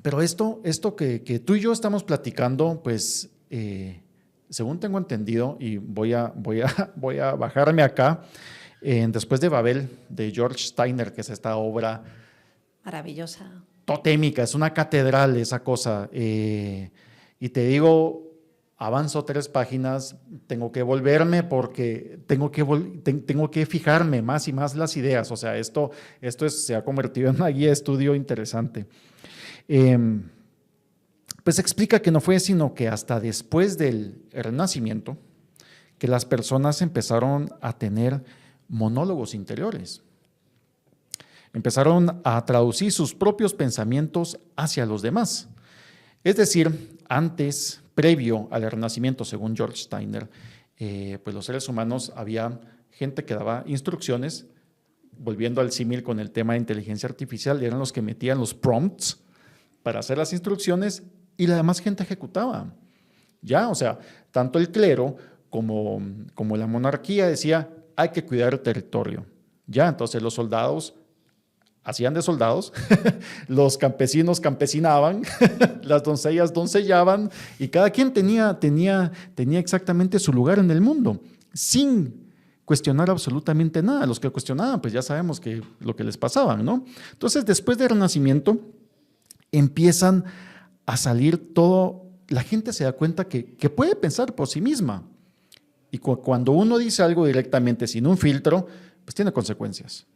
Pero esto que tú y yo estamos platicando, pues, según tengo entendido, y voy a bajarme acá, después de Babel, de George Steiner, que es esta obra Maravillosa. totémica, es una catedral esa cosa, y te digo, avanzo 3 páginas, tengo que volverme porque tengo que fijarme más y más las ideas, o sea, esto se ha convertido en una guía de estudio interesante. Pues explica que no fue sino que hasta después del Renacimiento que las personas empezaron a tener monólogos interiores. Empezaron a traducir sus propios pensamientos hacia los demás. Es decir, antes, previo al Renacimiento, según George Steiner, pues los seres humanos había gente que daba instrucciones, volviendo al símil con el tema de inteligencia artificial, eran los que metían los prompts para hacer las instrucciones y la demás gente ejecutaba. Ya, o sea, tanto el clero como la monarquía decía, hay que cuidar el territorio. Ya, entonces los soldados hacían de soldados, los campesinos campesinaban, las doncellas doncellaban y cada quien tenía exactamente su lugar en el mundo, sin cuestionar absolutamente nada. Los que cuestionaban, pues ya sabemos que lo que les pasaba, ¿no? Entonces, después del Renacimiento, empiezan a salir todo, la gente se da cuenta que puede pensar por sí misma. Y cuando uno dice algo directamente sin un filtro, pues tiene consecuencias.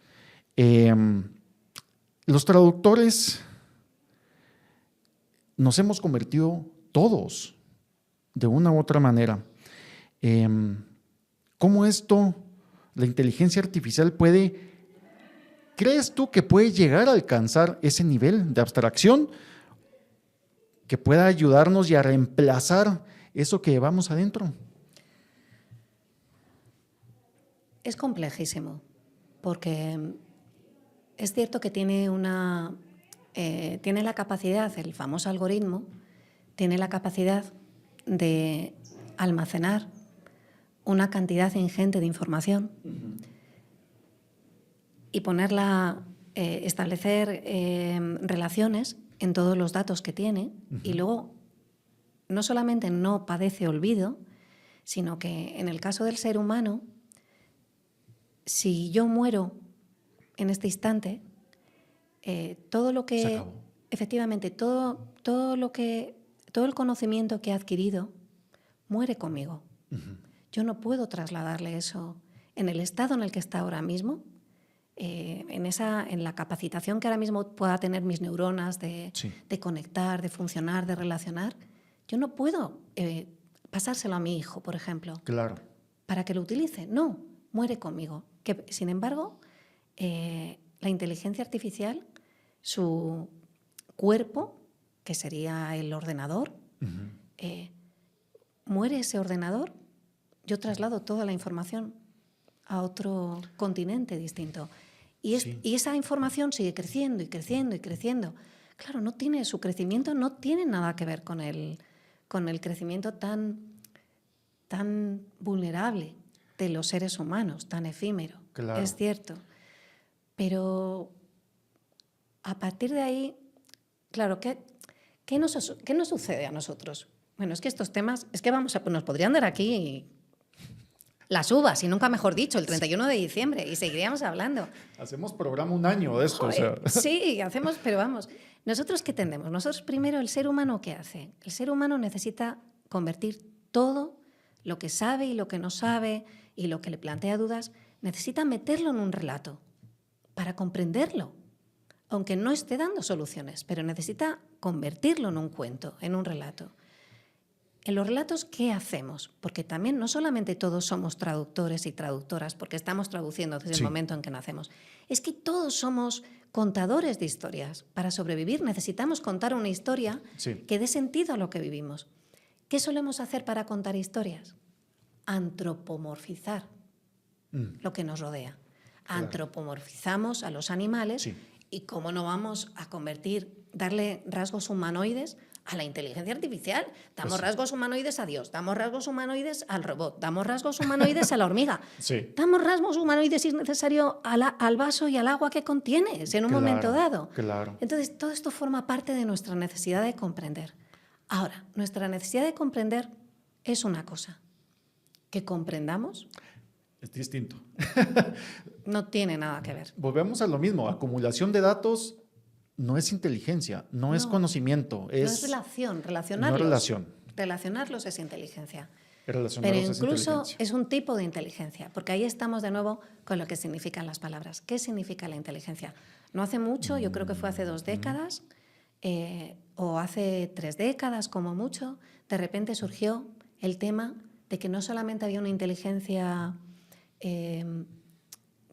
Los traductores nos hemos convertido todos de una u otra manera. ¿Cómo esto, la inteligencia artificial crees tú que puede llegar a alcanzar ese nivel de abstracción que pueda ayudarnos y a reemplazar eso que llevamos adentro? Es complejísimo, porque es cierto que tiene una tiene la capacidad, el famoso algoritmo, tiene la capacidad de almacenar una cantidad ingente de información y ponerla, establecer relaciones en todos los datos que tiene y luego no solamente no padece olvido, sino que en el caso del ser humano, si yo muero en este instante, todo lo que... Se acabó. Efectivamente, todo el conocimiento que he adquirido muere conmigo. Yo no puedo trasladarle eso en el estado en el que está ahora mismo, en la capacitación que ahora mismo pueda tener mis neuronas de conectar, de funcionar, de relacionar. Yo no puedo pasárselo a mi hijo, por ejemplo, Claro. para que lo utilice. No, muere conmigo. Sin embargo, la inteligencia artificial, su cuerpo, que sería el ordenador, muere ese ordenador, yo traslado toda la información a otro continente distinto. Y esa información sigue creciendo y creciendo y creciendo. Claro, su crecimiento no tiene nada que ver con el crecimiento tan vulnerable de los seres humanos, tan efímero. Claro. Es cierto. Pero a partir de ahí, claro, ¿qué nos sucede a nosotros? Bueno, es que estos temas, nos podrían dar aquí las uvas, y nunca mejor dicho, el 31 de diciembre, y seguiríamos hablando. Hacemos programa un año de esto. Joder, o sea. Sí, hacemos, pero vamos. ¿Nosotros qué tendemos? Nosotros primero, el ser humano, ¿qué hace? El ser humano necesita convertir todo lo que sabe y lo que no sabe y lo que le plantea dudas, necesita meterlo en un relato para comprenderlo, aunque no esté dando soluciones, pero necesita convertirlo en un cuento, en un relato. En los relatos, ¿qué hacemos? Porque también no solamente todos somos traductores y traductoras, porque estamos traduciendo desde el momento en que nacemos. Es que todos somos contadores de historias. Para sobrevivir necesitamos contar una historia que dé sentido a lo que vivimos. ¿Qué solemos hacer para contar historias? Antropomorfizar lo que nos rodea. Claro. Antropomorfizamos a los animales y cómo no vamos a darle rasgos humanoides a la inteligencia artificial. Damos rasgos humanoides a Dios, damos rasgos humanoides al robot, damos rasgos humanoides a la hormiga, damos rasgos humanoides, si es necesario, al vaso y al agua que contienes en un momento dado. Claro. Entonces, todo esto forma parte de nuestra necesidad de comprender. Ahora, nuestra necesidad de comprender es una cosa. Que comprendamos es distinto. No tiene nada que ver. Volvemos a lo mismo. Acumulación de datos no es inteligencia, no es conocimiento. No es relación. Relacionarlos. No relación. Relacionarlos es inteligencia. Pero incluso es un tipo de inteligencia, porque ahí estamos de nuevo con lo que significan las palabras. ¿Qué significa la inteligencia? No hace mucho, yo creo que fue hace 2 décadas, o hace 3 décadas como mucho, de repente surgió el tema de que no solamente había una inteligencia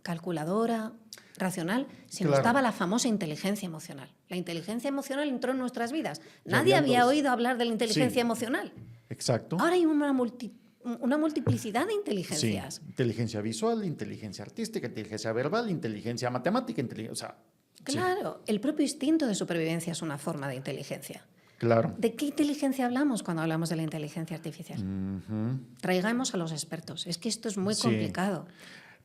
calculadora, racional, sino estaba la famosa inteligencia emocional. La inteligencia emocional entró en nuestras vidas. Nadie había oído hablar de la inteligencia emocional. Exacto. Ahora hay una multiplicidad de inteligencias. Sí. Inteligencia visual, inteligencia artística, inteligencia verbal, inteligencia matemática, Claro, el propio instinto de supervivencia es una forma de inteligencia. Claro. ¿De qué inteligencia hablamos cuando hablamos de la inteligencia artificial? Traigamos a los expertos. Es que esto es muy complicado.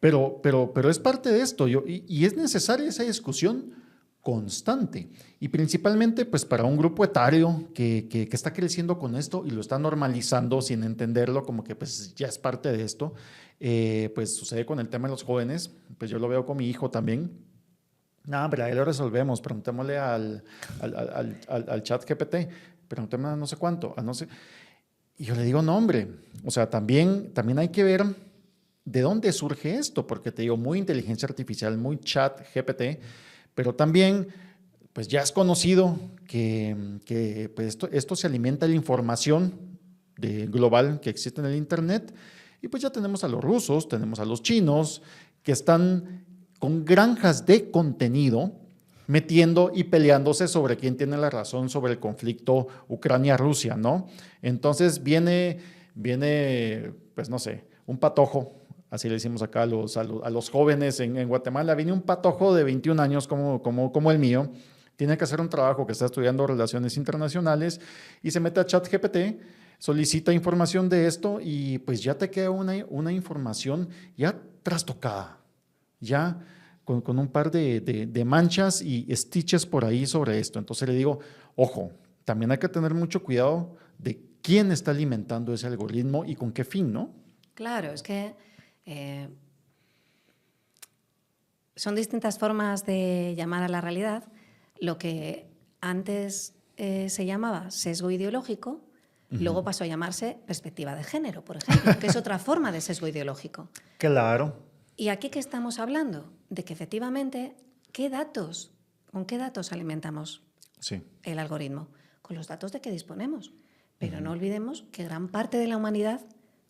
Pero es parte de esto y es necesaria esa discusión constante y principalmente pues para un grupo etario que está creciendo con esto y lo está normalizando sin entenderlo, como que pues ya es parte de esto. Pues sucede con el tema de los jóvenes, pues yo lo veo con mi hijo también. No, hombre, ahí lo resolvemos, preguntémosle al chat GPT, preguntémosle a no sé cuánto, a no sé. Y yo le digo, no, hombre, o sea, también hay que ver de dónde surge esto, porque te digo, muy inteligencia artificial, muy chat GPT, pero también, pues ya es conocido que pues esto se alimenta de la información global que existe en el Internet, y pues ya tenemos a los rusos, tenemos a los chinos, que están con granjas de contenido metiendo y peleándose sobre quién tiene la razón sobre el conflicto Ucrania-Rusia, ¿no? Entonces viene, pues no sé, un patojo, así le decimos acá a los jóvenes en Guatemala, viene un patojo de 21 años como el mío, tiene que hacer un trabajo que está estudiando relaciones internacionales y se mete a ChatGPT, solicita información de esto y pues ya te queda una información ya trastocada, ya con un par de manchas y stitches por ahí sobre esto. Entonces le digo, ojo, también hay que tener mucho cuidado de quién está alimentando ese algoritmo y con qué fin, ¿no? Claro, es que son distintas formas de llamar a la realidad. Lo que antes se llamaba sesgo ideológico, luego pasó a llamarse perspectiva de género, por ejemplo, que es otra forma de sesgo ideológico. Claro. ¿Y aquí qué estamos hablando? De que efectivamente, ¿con qué datos alimentamos el algoritmo? Con los datos de que disponemos. Pero no olvidemos que gran parte de la humanidad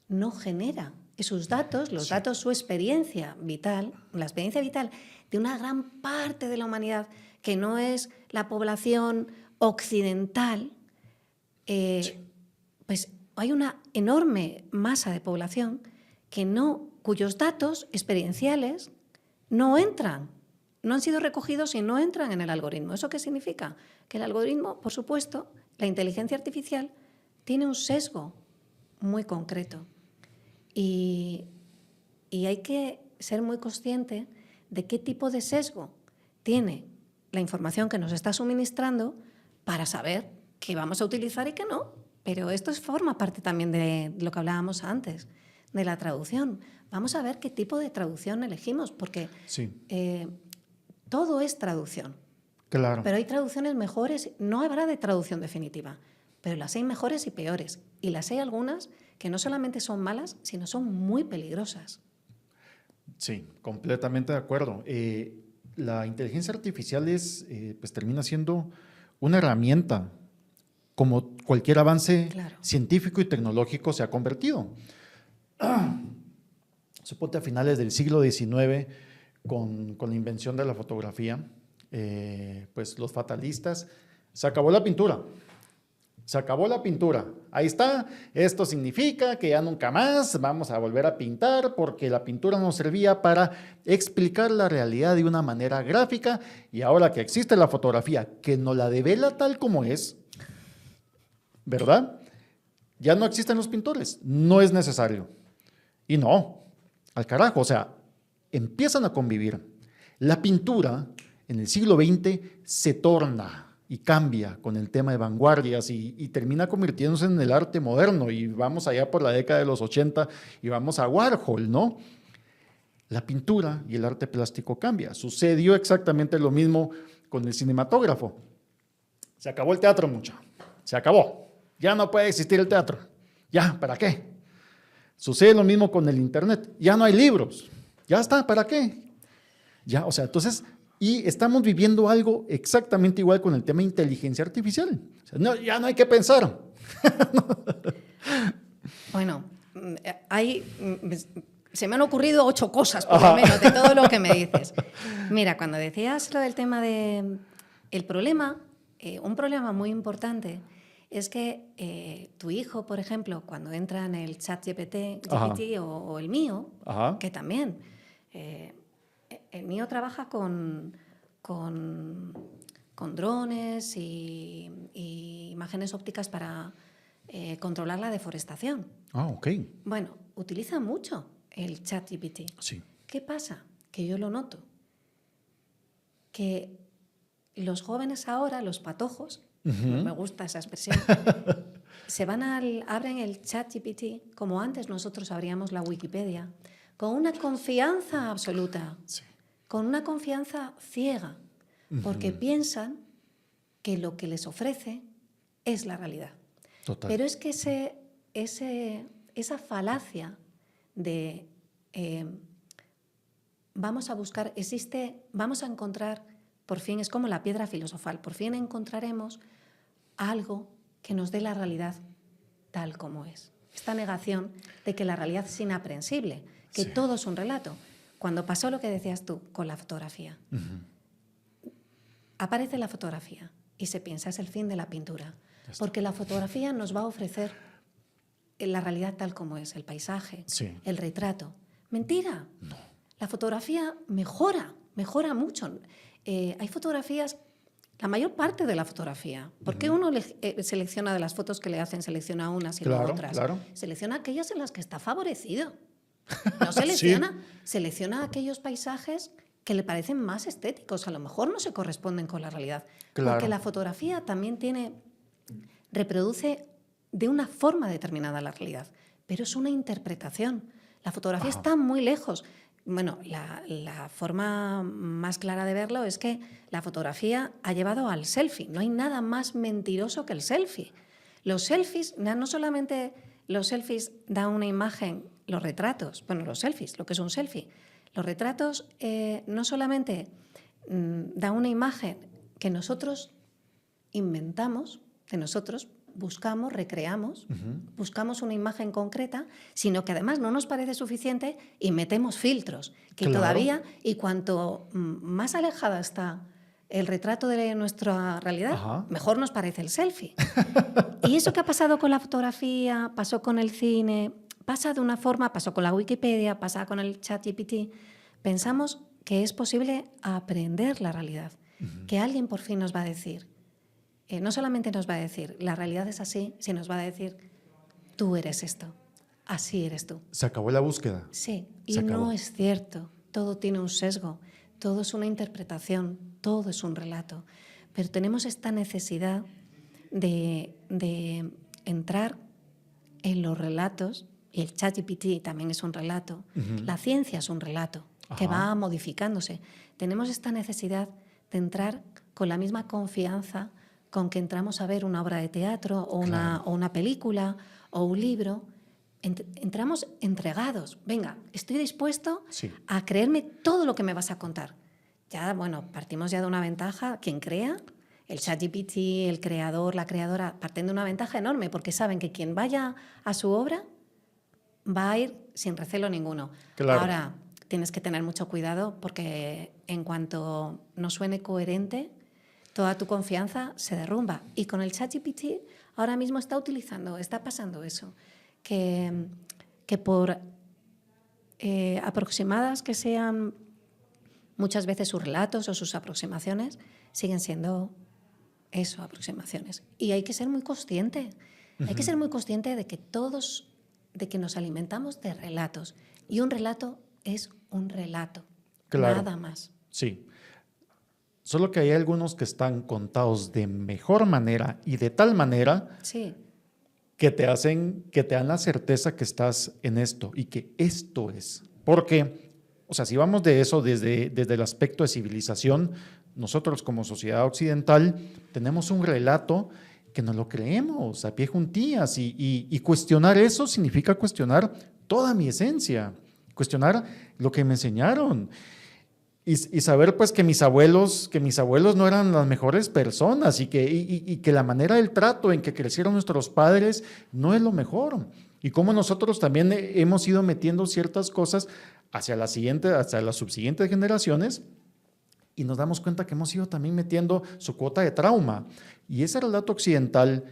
no genera esos datos, los datos, su experiencia vital, la experiencia vital de una gran parte de la humanidad que no es la población occidental, pues hay una enorme masa de población cuyos datos experienciales no entran, no han sido recogidos y no entran en el algoritmo. ¿Eso qué significa? Que el algoritmo, por supuesto, la inteligencia artificial, tiene un sesgo muy concreto. Y hay que ser muy consciente de qué tipo de sesgo tiene la información que nos está suministrando para saber qué vamos a utilizar y qué no. Pero esto forma parte también de lo que hablábamos antes, de la traducción. Vamos a ver qué tipo de traducción elegimos, porque todo es traducción. Claro. Pero hay traducciones mejores, no habrá de traducción definitiva, pero las hay mejores y peores. Y las hay algunas que no solamente son malas, sino son muy peligrosas. Sí, completamente de acuerdo. La inteligencia artificial pues termina siendo una herramienta, como cualquier avance científico y tecnológico se ha convertido. Suponte a finales del siglo XIX, con la invención de la fotografía, pues los fatalistas, se acabó la pintura. Se acabó la pintura. Ahí está. Esto significa que ya nunca más vamos a volver a pintar porque la pintura nos servía para explicar la realidad de una manera gráfica y ahora que existe la fotografía que nos la devela tal como es, ¿verdad? Ya no existen los pintores. No es necesario. Y no, al carajo. O sea, empiezan a convivir. La pintura en el siglo XX se torna y cambia con el tema de vanguardias y termina convirtiéndose en el arte moderno y vamos allá por la década de los 80 y vamos a Warhol, ¿no? La pintura y el arte plástico cambia. Sucedió exactamente lo mismo con el cinematógrafo. Se acabó el teatro, mucho. Se acabó. Ya no puede existir el teatro. Ya, ¿para qué? Sucede lo mismo con el internet. Ya no hay libros. Ya está, ¿para qué? Ya, o sea, entonces... Y estamos viviendo algo exactamente igual con el tema de inteligencia artificial. O sea, no, ya no hay que pensar. Bueno, se me han ocurrido 8 cosas, por lo menos, de todo lo que me dices. Mira, cuando decías lo del tema de... El problema, un problema muy importante es que tu hijo, por ejemplo, cuando entra en el chat GPT o el mío, que también... el mío trabaja con drones y imágenes ópticas para controlar la deforestación. Ah, ok. Bueno, utiliza mucho el ChatGPT. Sí. ¿Qué pasa? Que yo lo noto. Que los jóvenes ahora, los patojos, me gusta esa expresión, abren el ChatGPT como antes nosotros abríamos la Wikipedia, con una confianza absoluta. Sí. Con una confianza ciega, porque piensan que lo que les ofrece es la realidad. Total. Pero es que esa falacia de vamos a encontrar, por fin, es como la piedra filosofal, por fin encontraremos algo que nos dé la realidad tal como es. Esta negación de que la realidad es inaprehensible, que todo es un relato. Cuando pasó lo que decías tú con la fotografía, aparece la fotografía y se piensa es el fin de la pintura, porque la fotografía nos va a ofrecer la realidad tal como es, el paisaje, el retrato. Mentira. No. La fotografía mejora mucho. Hay fotografías la mayor parte de la fotografía. ¿Por qué uno selecciona de las fotos que le hacen, selecciona unas y no otras? Claro. Selecciona aquellas en las que está favorecido. No selecciona, selecciona aquellos paisajes que le parecen más estéticos, a lo mejor no se corresponden con la realidad. Claro. Porque la fotografía también reproduce de una forma determinada la realidad, pero es una interpretación. La fotografía está muy lejos. Bueno, la forma más clara de verlo es que la fotografía ha llevado al selfie. No hay nada más mentiroso que el selfie. Los selfies, no solamente los selfies dan una imagen, los retratos, bueno, los selfies, lo que es un selfie. Los retratos no solamente dan una imagen que nosotros inventamos, de nosotros buscamos, recreamos, buscamos una imagen concreta, sino que además no nos parece suficiente y metemos filtros, que todavía, y cuanto más alejada está el retrato de nuestra realidad, mejor nos parece el selfie. Y eso que ha pasado con la fotografía, pasó con el cine, pasa de una forma, pasó con la Wikipedia, pasa con el ChatGPT. Pensamos que es posible aprender la realidad, que alguien por fin nos va a decir, no solamente nos va a decir, la realidad es así, sino nos va a decir, tú eres esto, así eres tú. Se acabó la búsqueda. Sí, y no es cierto, todo tiene un sesgo, todo es una interpretación, todo es un relato, pero tenemos esta necesidad de entrar en los relatos, y el ChatGPT también es un relato, la ciencia es un relato que va modificándose. Tenemos esta necesidad de entrar con la misma confianza con que entramos a ver una obra de teatro o una película o un libro. Entramos entregados. Venga, estoy dispuesto a creerme todo lo que me vas a contar. Ya, bueno, partimos ya de una ventaja. Quien crea, el ChatGPT, el creador, la creadora, parten de una ventaja enorme porque saben que quien vaya a su obra va a ir sin recelo ninguno. Claro. Ahora, tienes que tener mucho cuidado porque en cuanto no suene coherente, toda tu confianza se derrumba. Y con el ChatGPT ahora mismo está pasando eso, que por aproximadas que sean muchas veces sus relatos o sus aproximaciones, siguen siendo eso, aproximaciones. Y hay que ser muy consciente. Hay que ser muy consciente de que nos alimentamos de relatos. Y un relato es un relato, nada más. Sí. Solo que hay algunos que están contados de mejor manera y de tal manera que te dan la certeza que estás en esto y que esto es. Porque, o sea, si vamos de eso desde el aspecto de civilización, nosotros como sociedad occidental tenemos un relato que nos lo creemos a pie juntillas y cuestionar eso significa cuestionar toda mi esencia, cuestionar lo que me enseñaron. Y saber pues que mis abuelos no eran las mejores personas y que la manera del trato en que crecieron nuestros padres no es lo mejor. Y cómo nosotros también hemos ido metiendo ciertas cosas hacia las subsiguientes generaciones y nos damos cuenta que hemos ido también metiendo su cuota de trauma. Y ese relato occidental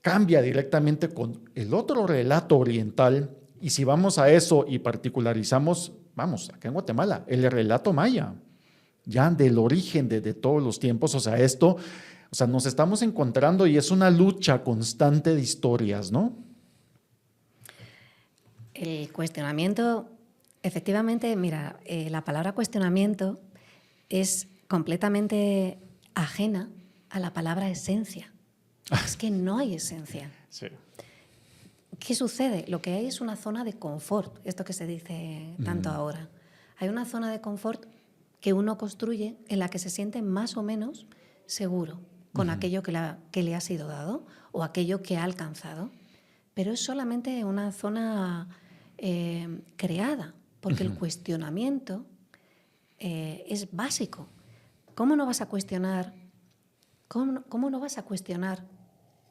cambia directamente con el otro relato oriental. Y si vamos a eso y particularizamos, vamos, acá en Guatemala, el relato maya, ya del origen de todos los tiempos, nos estamos encontrando y es una lucha constante de historias, ¿no? El cuestionamiento, efectivamente, mira, la palabra cuestionamiento es completamente ajena a la palabra esencia. Es que no hay esencia. Sí. ¿Qué sucede? Lo que hay es una zona de confort, esto que se dice tanto ahora. Hay una zona de confort que uno construye en la que se siente más o menos seguro con aquello que le ha sido dado o aquello que ha alcanzado. Pero es solamente una zona creada, porque el cuestionamiento es básico. ¿Cómo no vas a cuestionar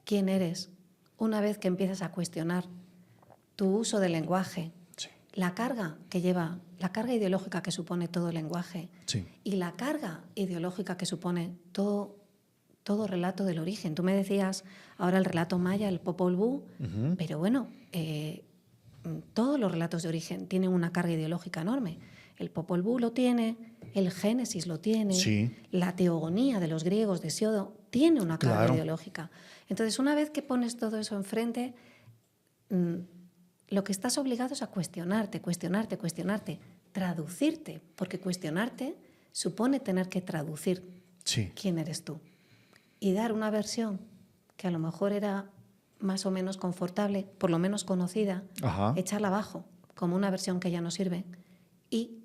quién eres una vez que empiezas a cuestionar tu uso del lenguaje, la carga que lleva, la carga ideológica que supone todo el lenguaje y la carga ideológica que supone todo relato del origen? Tú me decías ahora el relato maya, el Popol Vuh, pero bueno, todos los relatos de origen tienen una carga ideológica enorme. El Popol Vuh lo tiene, el Génesis lo tiene, Sí. la teogonía de los griegos de Hesíodo tiene una carga Claro. ideológica. Entonces, una vez que pones todo eso enfrente, lo que estás obligado es a cuestionarte, traducirte, porque cuestionarte supone tener que traducir Sí. quién eres tú y dar una versión que a lo mejor era más o menos confortable, por lo menos conocida, Ajá. echarla abajo como una versión que ya no sirve y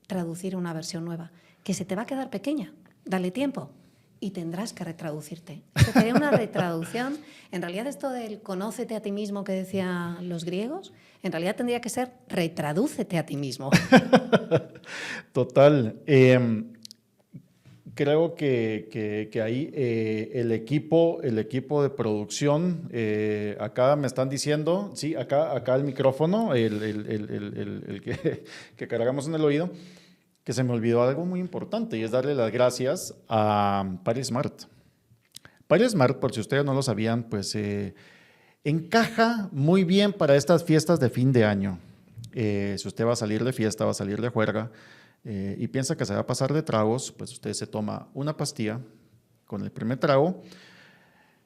traducir una versión nueva, que se te va a quedar pequeña, dale tiempo y tendrás que retraducirte. Eso sería una retraducción. En realidad esto del conócete a ti mismo que decían los griegos, en realidad tendría que ser retradúcete a ti mismo. Total. Creo que ahí el equipo de producción, acá me están diciendo, sí, acá el micrófono, el que cargamos en el oído, que se me olvidó algo muy importante y es darle las gracias a Paris Smart. Paris Smart, por si ustedes no lo sabían, pues encaja muy bien para estas fiestas de fin de año. Si usted va a salir de fiesta, va a salir de juerga, y piensa que se va a pasar de tragos, pues usted se toma una pastilla con el primer trago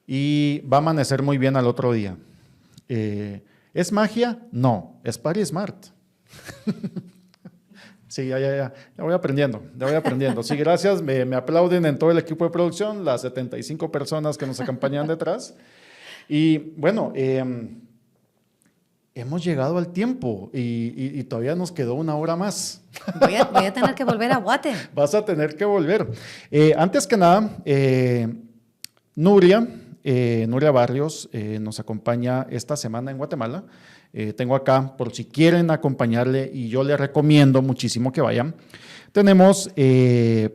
y va a amanecer muy bien al otro día. ¿Es magia? No, es Paris Smart. Sí, ya voy aprendiendo, Sí, gracias, me aplauden en todo el equipo de producción, las 75 personas que nos acompañan detrás. Y bueno, hemos llegado al tiempo y todavía nos quedó una hora más. Voy a tener que volver a Guate. Vas a tener que volver. Antes que nada, Nuria Barrios nos acompaña esta semana en Guatemala. Tengo acá, por si quieren acompañarle, y yo le recomiendo muchísimo que vayan. Tenemos,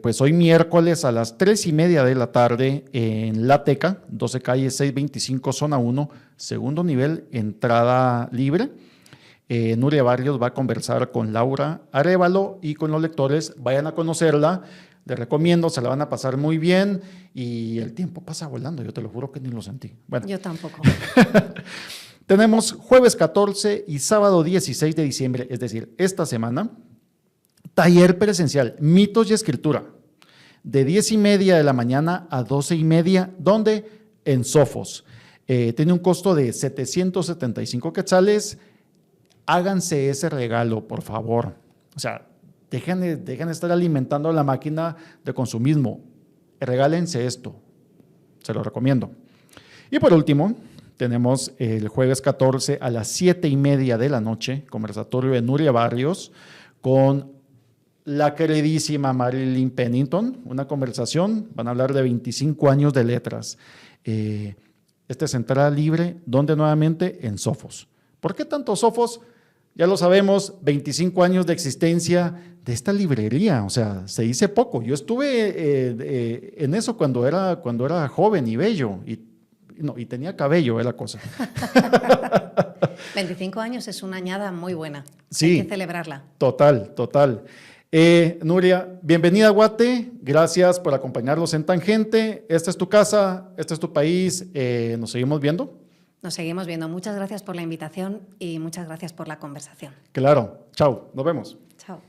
pues hoy miércoles a las 3:30 de la tarde en La Teca, 12 calle 625, zona 1, segundo nivel, entrada libre. Nuria Barrios va a conversar con Laura Arévalo y con los lectores. Vayan a conocerla, les recomiendo, se la van a pasar muy bien y el tiempo pasa volando, yo te lo juro que ni lo sentí. Bueno. Yo tampoco. Tenemos jueves 14 y sábado 16 de diciembre, es decir, esta semana, taller presencial, mitos y escritura, de 10:30 de la mañana a 12:30, ¿dónde? En Sofos. Tiene un costo de 775 quetzales. Háganse ese regalo, por favor. O sea, dejen de estar alimentando la máquina de consumismo. Regálense esto. Se lo recomiendo. Y por último, tenemos el jueves 14 a las 7:30 de la noche, conversatorio de Nuria Barrios con la queridísima Marilyn Pennington, una conversación, van a hablar de 25 años de letras. Esta es entrada libre, donde nuevamente en Sofos. ¿Por qué tanto Sofos? Ya lo sabemos, 25 años de existencia de esta librería, o sea, se dice poco. Yo estuve en eso cuando era joven y bello, y tenía cabello, es la cosa. 25 años es una añada muy buena. Sí, hay que celebrarla. Total. Nuria, bienvenida a Guate, gracias por acompañarnos en Tangente. Esta es tu casa, este es tu país, nos seguimos viendo. Nos seguimos viendo. Muchas gracias por la invitación y muchas gracias por la conversación. Claro, chao, nos vemos. Chao.